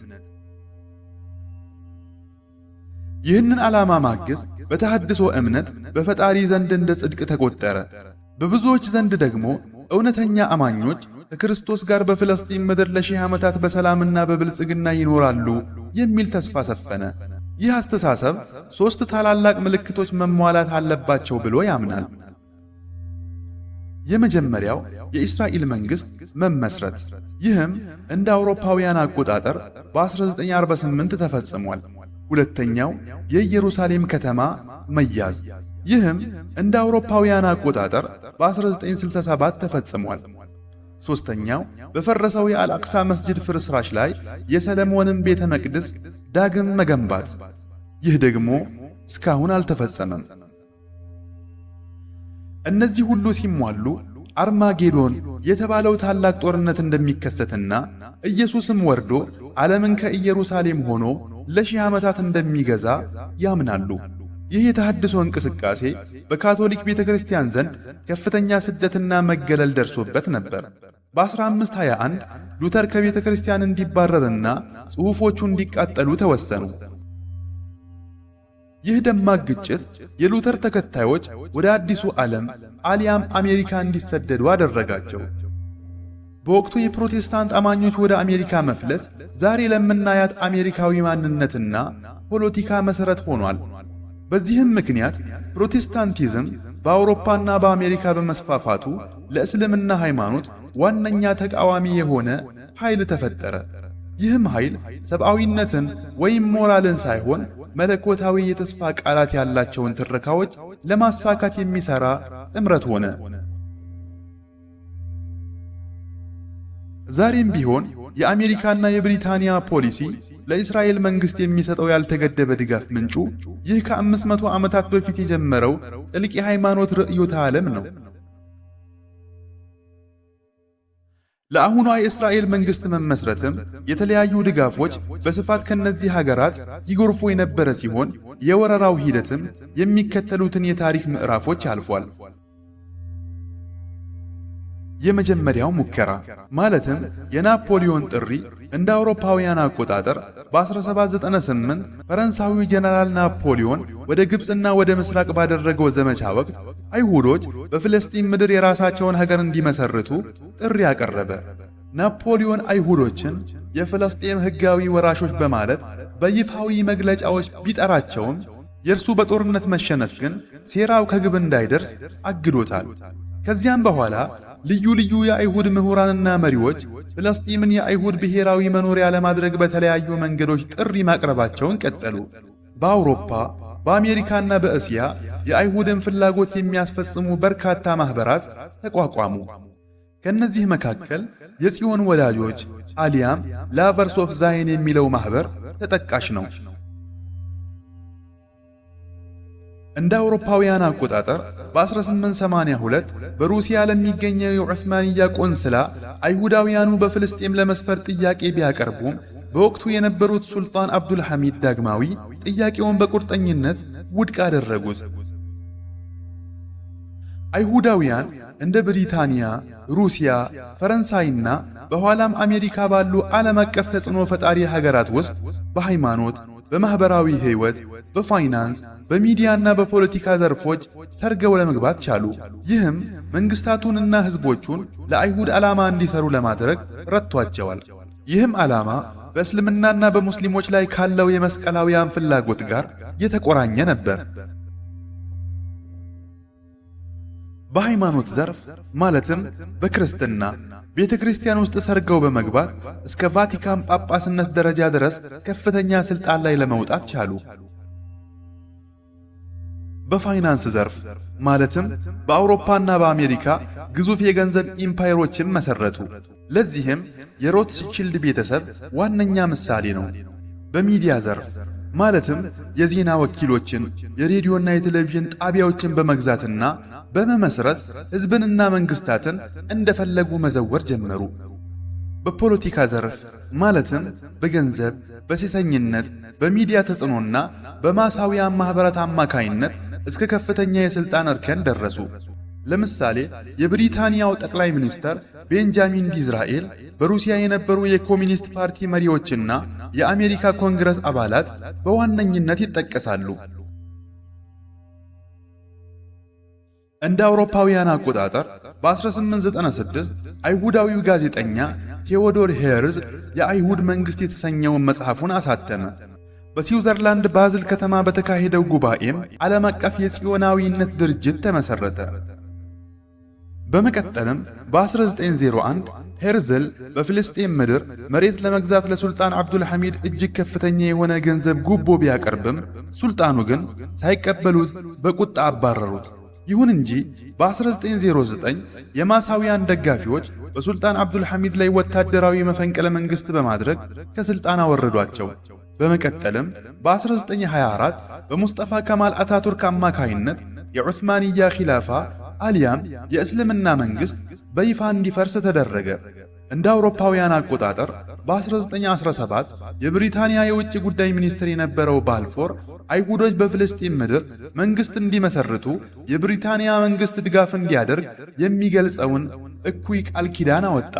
ይህንን ዓላማ ማገዝ በተሐድሶ እምነት በፈጣሪ ዘንድ እንደ ጽድቅ ተቆጠረ። በብዙዎች ዘንድ ደግሞ እውነተኛ አማኞች ከክርስቶስ ጋር በፍልስጤም ምድር ለሺህ ዓመታት በሰላምና በብልጽግና ይኖራሉ የሚል ተስፋ ሰፈነ። ይህ አስተሳሰብ ሦስት ታላላቅ ምልክቶች መሟላት አለባቸው ብሎ ያምናል። የመጀመሪያው የእስራኤል መንግሥት መመስረት፣ ይህም እንደ አውሮፓውያን አቆጣጠር በ1948 ተፈጽሟል። ሁለተኛው የኢየሩሳሌም ከተማ መያዝ፣ ይህም እንደ አውሮፓውያን አቆጣጠር በ1967 ተፈጽሟል። ሦስተኛው በፈረሰው የአልአቅሳ መስጂድ ፍርስራሽ ላይ የሰለሞንን ቤተ መቅደስ ዳግም መገንባት፣ ይህ ደግሞ እስካሁን አልተፈጸመም። እነዚህ ሁሉ ሲሟሉ አርማጌዶን የተባለው ታላቅ ጦርነት እንደሚከሰትና ኢየሱስም ወርዶ ዓለምን ከኢየሩሳሌም ሆኖ ለሺህ ዓመታት እንደሚገዛ ያምናሉ። ይህ የተሐድሶ እንቅስቃሴ በካቶሊክ ቤተ ክርስቲያን ዘንድ ከፍተኛ ስደትና መገለል ደርሶበት ነበር። በ1521 ሉተር ከቤተ ክርስቲያን እንዲባረርና ጽሑፎቹ እንዲቃጠሉ ተወሰኑ። ይህ ደማቅ ግጭት የሉተር ተከታዮች ወደ አዲሱ ዓለም አሊያም አሜሪካ እንዲሰደዱ አደረጋቸው። በወቅቱ የፕሮቴስታንት አማኞች ወደ አሜሪካ መፍለስ ዛሬ ለምናያት አሜሪካዊ ማንነትና ፖለቲካ መሠረት ሆኗል። በዚህም ምክንያት ፕሮቴስታንቲዝም በአውሮፓና በአሜሪካ በመስፋፋቱ ለእስልምና ሃይማኖት ዋነኛ ተቃዋሚ የሆነ ኃይል ተፈጠረ። ይህም ኃይል ሰብአዊነትን ወይም ሞራልን ሳይሆን መለኮታዊ የተስፋ ቃላት ያላቸውን ትረካዎች ለማሳካት የሚሠራ ጥምረት ሆነ። ዛሬም ቢሆን የአሜሪካና የብሪታንያ ፖሊሲ ለእስራኤል መንግሥት የሚሰጠው ያልተገደበ ድጋፍ ምንጩ ይህ ከ500 ዓመታት በፊት የጀመረው ጥልቅ የሃይማኖት ርዕዮተ ዓለም ነው። ለአሁኗ የእስራኤል መንግሥት መመስረትም የተለያዩ ድጋፎች በስፋት ከነዚህ ሀገራት ይጎርፉ የነበረ ሲሆን የወረራው ሂደትም የሚከተሉትን የታሪክ ምዕራፎች አልፏል። የመጀመሪያው ሙከራ ማለትም የናፖሊዮን ጥሪ እንደ አውሮፓውያን አቆጣጠር በ1798 ፈረንሳዊ ጀነራል ናፖሊዮን ወደ ግብፅና ወደ ምስራቅ ባደረገው ዘመቻ ወቅት አይሁዶች በፍልስጤም ምድር የራሳቸውን ሀገር እንዲመሰርቱ ጥሪ አቀረበ። ናፖሊዮን አይሁዶችን የፍልስጤም ሕጋዊ ወራሾች በማለት በይፋዊ መግለጫዎች ቢጠራቸውም የእርሱ በጦርነት መሸነፍ ግን ሴራው ከግብ እንዳይደርስ አግዶታል። ከዚያም በኋላ ልዩ ልዩ የአይሁድ ምሁራንና መሪዎች ፍልስጤምን የአይሁድ ብሔራዊ መኖሪያ ለማድረግ በተለያዩ መንገዶች ጥሪ ማቅረባቸውን ቀጠሉ። በአውሮፓ፣ በአሜሪካና በእስያ የአይሁድን ፍላጎት የሚያስፈጽሙ በርካታ ማኅበራት ተቋቋሙ። ከነዚህ መካከል የጽዮን ወዳጆች አሊያም ላቨርስ ኦፍ ዛይን የሚለው ማህበር ተጠቃሽ ነው። እንደ አውሮፓውያን አቆጣጠር በ1882 በሩሲያ ለሚገኘው የዑስማንያ ቆንስላ አይሁዳውያኑ በፍልስጤም ለመስፈር ጥያቄ ቢያቀርቡም በወቅቱ የነበሩት ሱልጣን አብዱል ሐሚድ ዳግማዊ ጥያቄውን በቁርጠኝነት ውድቅ አደረጉት። አይሁዳውያን እንደ ብሪታንያ፣ ሩሲያ፣ ፈረንሳይና በኋላም አሜሪካ ባሉ ዓለም አቀፍ ተጽዕኖ ፈጣሪ ሀገራት ውስጥ በሃይማኖት፣ በማህበራዊ ሕይወት፣ በፋይናንስ፣ በሚዲያና በፖለቲካ ዘርፎች ሰርገው ለመግባት ቻሉ። ይህም መንግስታቱንና ህዝቦቹን ለአይሁድ ዓላማ እንዲሰሩ ለማድረግ ረድቷቸዋል። ይህም ዓላማ በእስልምናና በሙስሊሞች ላይ ካለው የመስቀላውያን ፍላጎት ጋር የተቆራኘ ነበር። በሃይማኖት ዘርፍ ማለትም በክርስትና ቤተ ክርስቲያን ውስጥ ሰርገው በመግባት እስከ ቫቲካን ጳጳስነት ደረጃ ድረስ ከፍተኛ ስልጣን ላይ ለመውጣት ቻሉ። በፋይናንስ ዘርፍ ማለትም በአውሮፓና በአሜሪካ ግዙፍ የገንዘብ ኢምፓየሮችን መሰረቱ። ለዚህም የሮትስቺልድ ቤተሰብ ዋነኛ ምሳሌ ነው። በሚዲያ ዘርፍ ማለትም የዜና ወኪሎችን፣ የሬዲዮና የቴሌቪዥን ጣቢያዎችን በመግዛትና በመመስረት ሕዝብንና መንግስታትን እንደፈለጉ መዘወር ጀመሩ። በፖለቲካ ዘርፍ ማለትም በገንዘብ፣ በሴሰኝነት፣ በሚዲያ ተጽዕኖና በማሳውያን ማኅበራት አማካይነት እስከ ከፍተኛ የሥልጣን እርከን ደረሱ። ለምሳሌ የብሪታንያው ጠቅላይ ሚኒስተር ቤንጃሚን ዲዝራኤል፣ በሩሲያ የነበሩ የኮሚኒስት ፓርቲ መሪዎችና የአሜሪካ ኮንግረስ አባላት በዋነኝነት ይጠቀሳሉ። እንደ አውሮፓውያን አቆጣጠር በ1896 አይሁዳዊው ጋዜጠኛ ቴዎዶር ሄርዝ የአይሁድ መንግሥት የተሰኘውን መጽሐፉን አሳተመ። በስዊዘርላንድ ባዝል ከተማ በተካሄደው ጉባኤም ዓለም አቀፍ የጽዮናዊነት ድርጅት ተመሠረተ። በመቀጠልም በ1901 ሄርዝል በፍልስጤም ምድር መሬት ለመግዛት ለሱልጣን አብዱል ሐሚድ እጅግ ከፍተኛ የሆነ ገንዘብ ጉቦ ቢያቀርብም ሱልጣኑ ግን ሳይቀበሉት በቁጣ አባረሩት። ይሁን እንጂ በ1909 የማሳውያን ደጋፊዎች በሱልጣን አብዱል ሐሚድ ላይ ወታደራዊ መፈንቅለ መንግሥት በማድረግ ከሥልጣን አወረዷቸው። በመቀጠልም በ1924 በሙስጠፋ ከማል አታቱርክ አማካይነት የዑስማንያ ኺላፋ አሊያም የእስልምና መንግሥት በይፋ እንዲፈርስ ተደረገ። እንደ አውሮፓውያን አቆጣጠር በ1917 የብሪታንያ የውጭ ጉዳይ ሚኒስትር የነበረው ባልፎር አይሁዶች በፍልስጤም ምድር መንግሥት እንዲመሰርቱ የብሪታንያ መንግሥት ድጋፍ እንዲያደርግ የሚገልጸውን እኩይ ቃል ኪዳን አወጣ።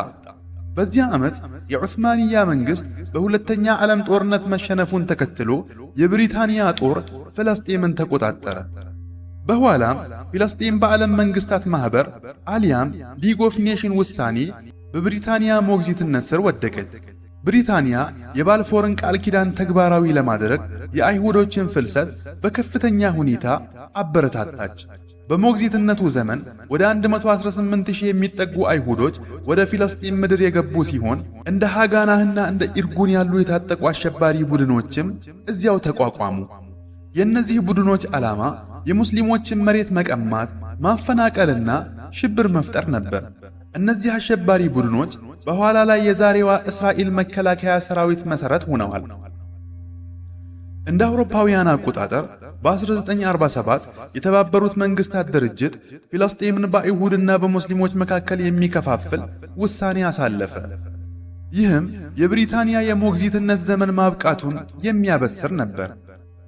በዚያ ዓመት የዑስማንያ መንግሥት በሁለተኛ ዓለም ጦርነት መሸነፉን ተከትሎ የብሪታንያ ጦር ፍልስጤምን ተቆጣጠረ። በኋላም ፍልስጤም በዓለም መንግሥታት ማኅበር አሊያም ሊግ ኦፍ ኔሽን ውሳኔ በብሪታንያ ሞግዚትነት ስር ወደቀች። ብሪታንያ የባልፎርን ቃል ኪዳን ተግባራዊ ለማድረግ የአይሁዶችን ፍልሰት በከፍተኛ ሁኔታ አበረታታች። በሞግዚትነቱ ዘመን ወደ 118,000 የሚጠጉ አይሁዶች ወደ ፍልስጤም ምድር የገቡ ሲሆን እንደ ሃጋናህና እንደ ኢርጉን ያሉ የታጠቁ አሸባሪ ቡድኖችም እዚያው ተቋቋሙ። የእነዚህ ቡድኖች ዓላማ የሙስሊሞችን መሬት መቀማት፣ ማፈናቀልና ሽብር መፍጠር ነበር። እነዚህ አሸባሪ ቡድኖች በኋላ ላይ የዛሬዋ እስራኤል መከላከያ ሰራዊት መሠረት ሆነዋል። እንደ አውሮፓውያን አቆጣጠር በ1947 የተባበሩት መንግሥታት ድርጅት ፍልስጤምን በአይሁድና በሙስሊሞች መካከል የሚከፋፍል ውሳኔ አሳለፈ። ይህም የብሪታንያ የሞግዚትነት ዘመን ማብቃቱን የሚያበስር ነበር።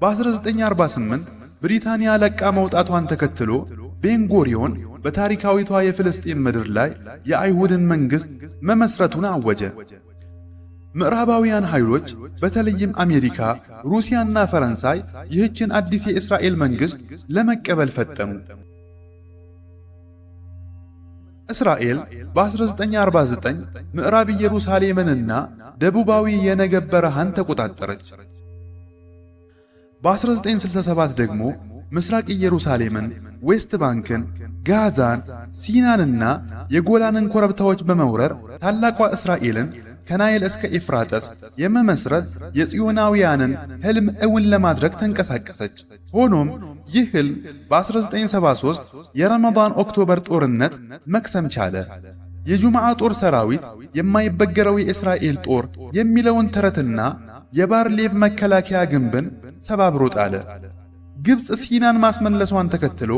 በ1948 ብሪታንያ ለቃ መውጣቷን ተከትሎ ቤንጎሪዮን በታሪካዊቷ የፍልስጤም ምድር ላይ የአይሁድን መንግሥት መመስረቱን አወጀ። ምዕራባውያን ኃይሎች በተለይም አሜሪካ፣ ሩሲያና ፈረንሳይ ይህችን አዲስ የእስራኤል መንግሥት ለመቀበል ፈጠኑ። እስራኤል በ1949 ምዕራብ ኢየሩሳሌምንና ደቡባዊ የነገብ በረሃን ተቆጣጠረች። በ1967 ደግሞ ምስራቅ ኢየሩሳሌምን፣ ዌስት ባንክን፣ ጋዛን፣ ሲናንና የጎላንን ኮረብታዎች በመውረር ታላቋ እስራኤልን ከናይል እስከ ኤፍራጥስ የመመስረት የጽዮናውያንን ህልም እውን ለማድረግ ተንቀሳቀሰች። ሆኖም ይህ ህልም በ1973 የረመዳን ኦክቶበር ጦርነት መክሰም ቻለ። የጁማዓ ጦር ሰራዊት የማይበገረው የእስራኤል ጦር የሚለውን ተረትና የባርሌቭ መከላከያ ግንብን ሰባብሮ ጣለ። ግብፅ ሲናን ማስመለሷን ተከትሎ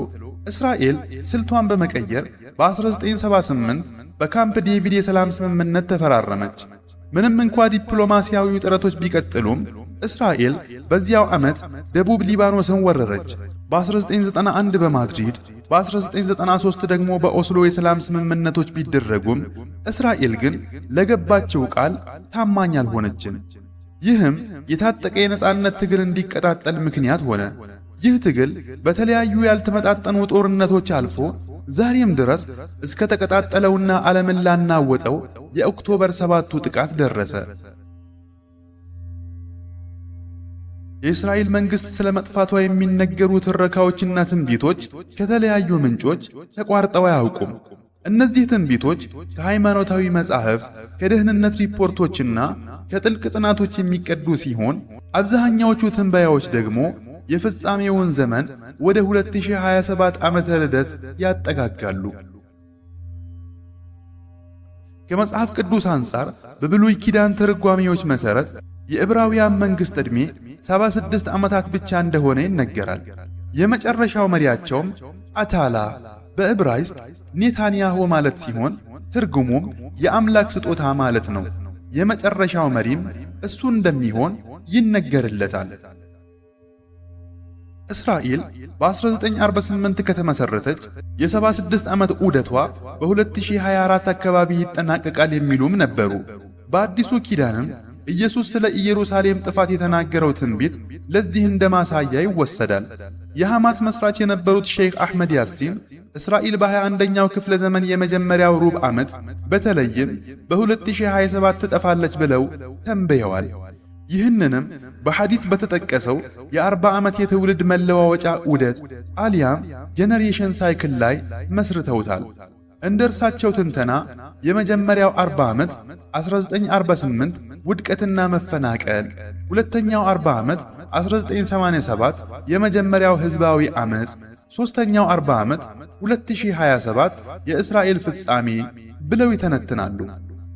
እስራኤል ስልቷን በመቀየር በ1978 በካምፕ ዴቪድ የሰላም ስምምነት ተፈራረመች። ምንም እንኳ ዲፕሎማሲያዊ ጥረቶች ቢቀጥሉም እስራኤል በዚያው ዓመት ደቡብ ሊባኖስን ወረረች። በ1991 በማድሪድ በ1993 ደግሞ በኦስሎ የሰላም ስምምነቶች ቢደረጉም እስራኤል ግን ለገባቸው ቃል ታማኝ አልሆነችም። ይህም የታጠቀ የነጻነት ትግል እንዲቀጣጠል ምክንያት ሆነ። ይህ ትግል በተለያዩ ያልተመጣጠኑ ጦርነቶች አልፎ ዛሬም ድረስ እስከ ተቀጣጠለውና ዓለምን ላናወጠው የኦክቶበር 7ቱ ጥቃት ደረሰ። የእስራኤል መንግሥት ስለ መጥፋቷ የሚነገሩ ትረካዎችና ትንቢቶች ከተለያዩ ምንጮች ተቋርጠው አያውቁም። እነዚህ ትንቢቶች ከሃይማኖታዊ መጻሕፍት፣ ከደህንነት ሪፖርቶችና ከጥልቅ ጥናቶች የሚቀዱ ሲሆን አብዛኛዎቹ ትንበያዎች ደግሞ የፍጻሜውን ዘመን ወደ 2027 ዓመተ ልደት ያጠጋጋሉ። ከመጽሐፍ ቅዱስ አንጻር በብሉይ ኪዳን ትርጓሜዎች መሠረት የዕብራውያን መንግሥት ዕድሜ 76 ዓመታት ብቻ እንደሆነ ይነገራል። የመጨረሻው መሪያቸውም አታላ በዕብራይስጥ ኔታንያሁ ማለት ሲሆን ትርጉሙም የአምላክ ስጦታ ማለት ነው። የመጨረሻው መሪም እሱ እንደሚሆን ይነገርለታል። እስራኤል በ1948 ከተመሠረተች የ76 ዓመት ዑደቷ በ2024 አካባቢ ይጠናቀቃል የሚሉም ነበሩ። በአዲሱ ኪዳንም ኢየሱስ ስለ ኢየሩሳሌም ጥፋት የተናገረው ትንቢት ለዚህ እንደ ማሳያ ይወሰዳል። የሐማስ መስራች የነበሩት ሼክ አሕመድ ያሲን እስራኤል በ21ኛው ክፍለ ዘመን የመጀመሪያው ሩብ ዓመት በተለይም በ2027 ትጠፋለች ብለው ተንብየዋል። ይህንንም በሐዲት በተጠቀሰው የ40 ዓመት የትውልድ መለዋወጫ ዑደት አሊያም ጄኔሬሽን ሳይክል ላይ መስርተውታል። እንደ እርሳቸው ትንተና የመጀመሪያው 40 ዓመት 1948 ውድቀትና መፈናቀል፣ ሁለተኛው 40 ዓመት 1987 የመጀመሪያው ሕዝባዊ ዓመፅ፣ ሦስተኛው 40 ዓመት 2027 የእስራኤል ፍጻሜ ብለው ይተነትናሉ።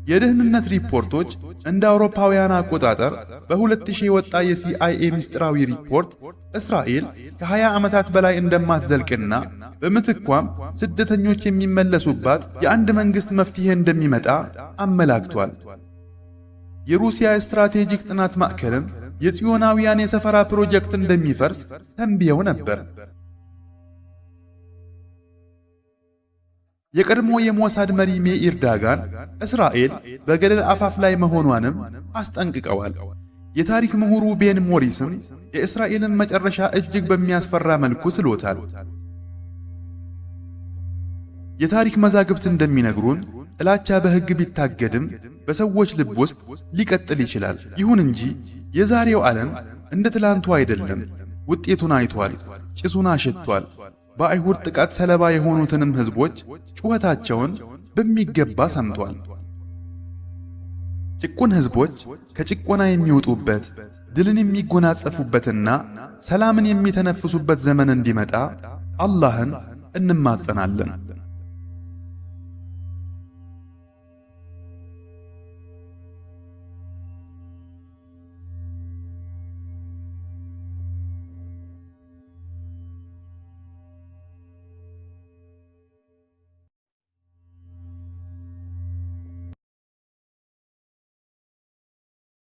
የደህንነት ሪፖርቶች እንደ አውሮፓውያን አቆጣጠር በ2000 የወጣ የሲአይኤ ምስጢራዊ ሪፖርት እስራኤል ከ20 ዓመታት በላይ እንደማትዘልቅና በምትኳም ስደተኞች የሚመለሱባት የአንድ መንግሥት መፍትሄ እንደሚመጣ አመላክቷል። የሩሲያ ስትራቴጂክ ጥናት ማዕከልም የጽዮናውያን የሰፈራ ፕሮጀክት እንደሚፈርስ ተንብየው ነበር። የቀድሞ የሞሳድ መሪ ሜኢር ዳጋን እስራኤል በገደል አፋፍ ላይ መሆኗንም አስጠንቅቀዋል። የታሪክ ምሁሩ ቤን ሞሪስም የእስራኤልን መጨረሻ እጅግ በሚያስፈራ መልኩ ስሎታል። የታሪክ መዛግብት እንደሚነግሩን ጥላቻ በሕግ ቢታገድም በሰዎች ልብ ውስጥ ሊቀጥል ይችላል። ይሁን እንጂ የዛሬው ዓለም እንደ ትላንቱ አይደለም። ውጤቱን አይቷል፣ ጭሱን አሽቷል። በአይሁድ ጥቃት ሰለባ የሆኑትንም ሕዝቦች ጩኸታቸውን በሚገባ ሰምቷል። ጭቁን ሕዝቦች ከጭቆና የሚወጡበት፣ ድልን የሚጎናጸፉበትና ሰላምን የሚተነፍሱበት ዘመን እንዲመጣ አላህን እንማጸናለን።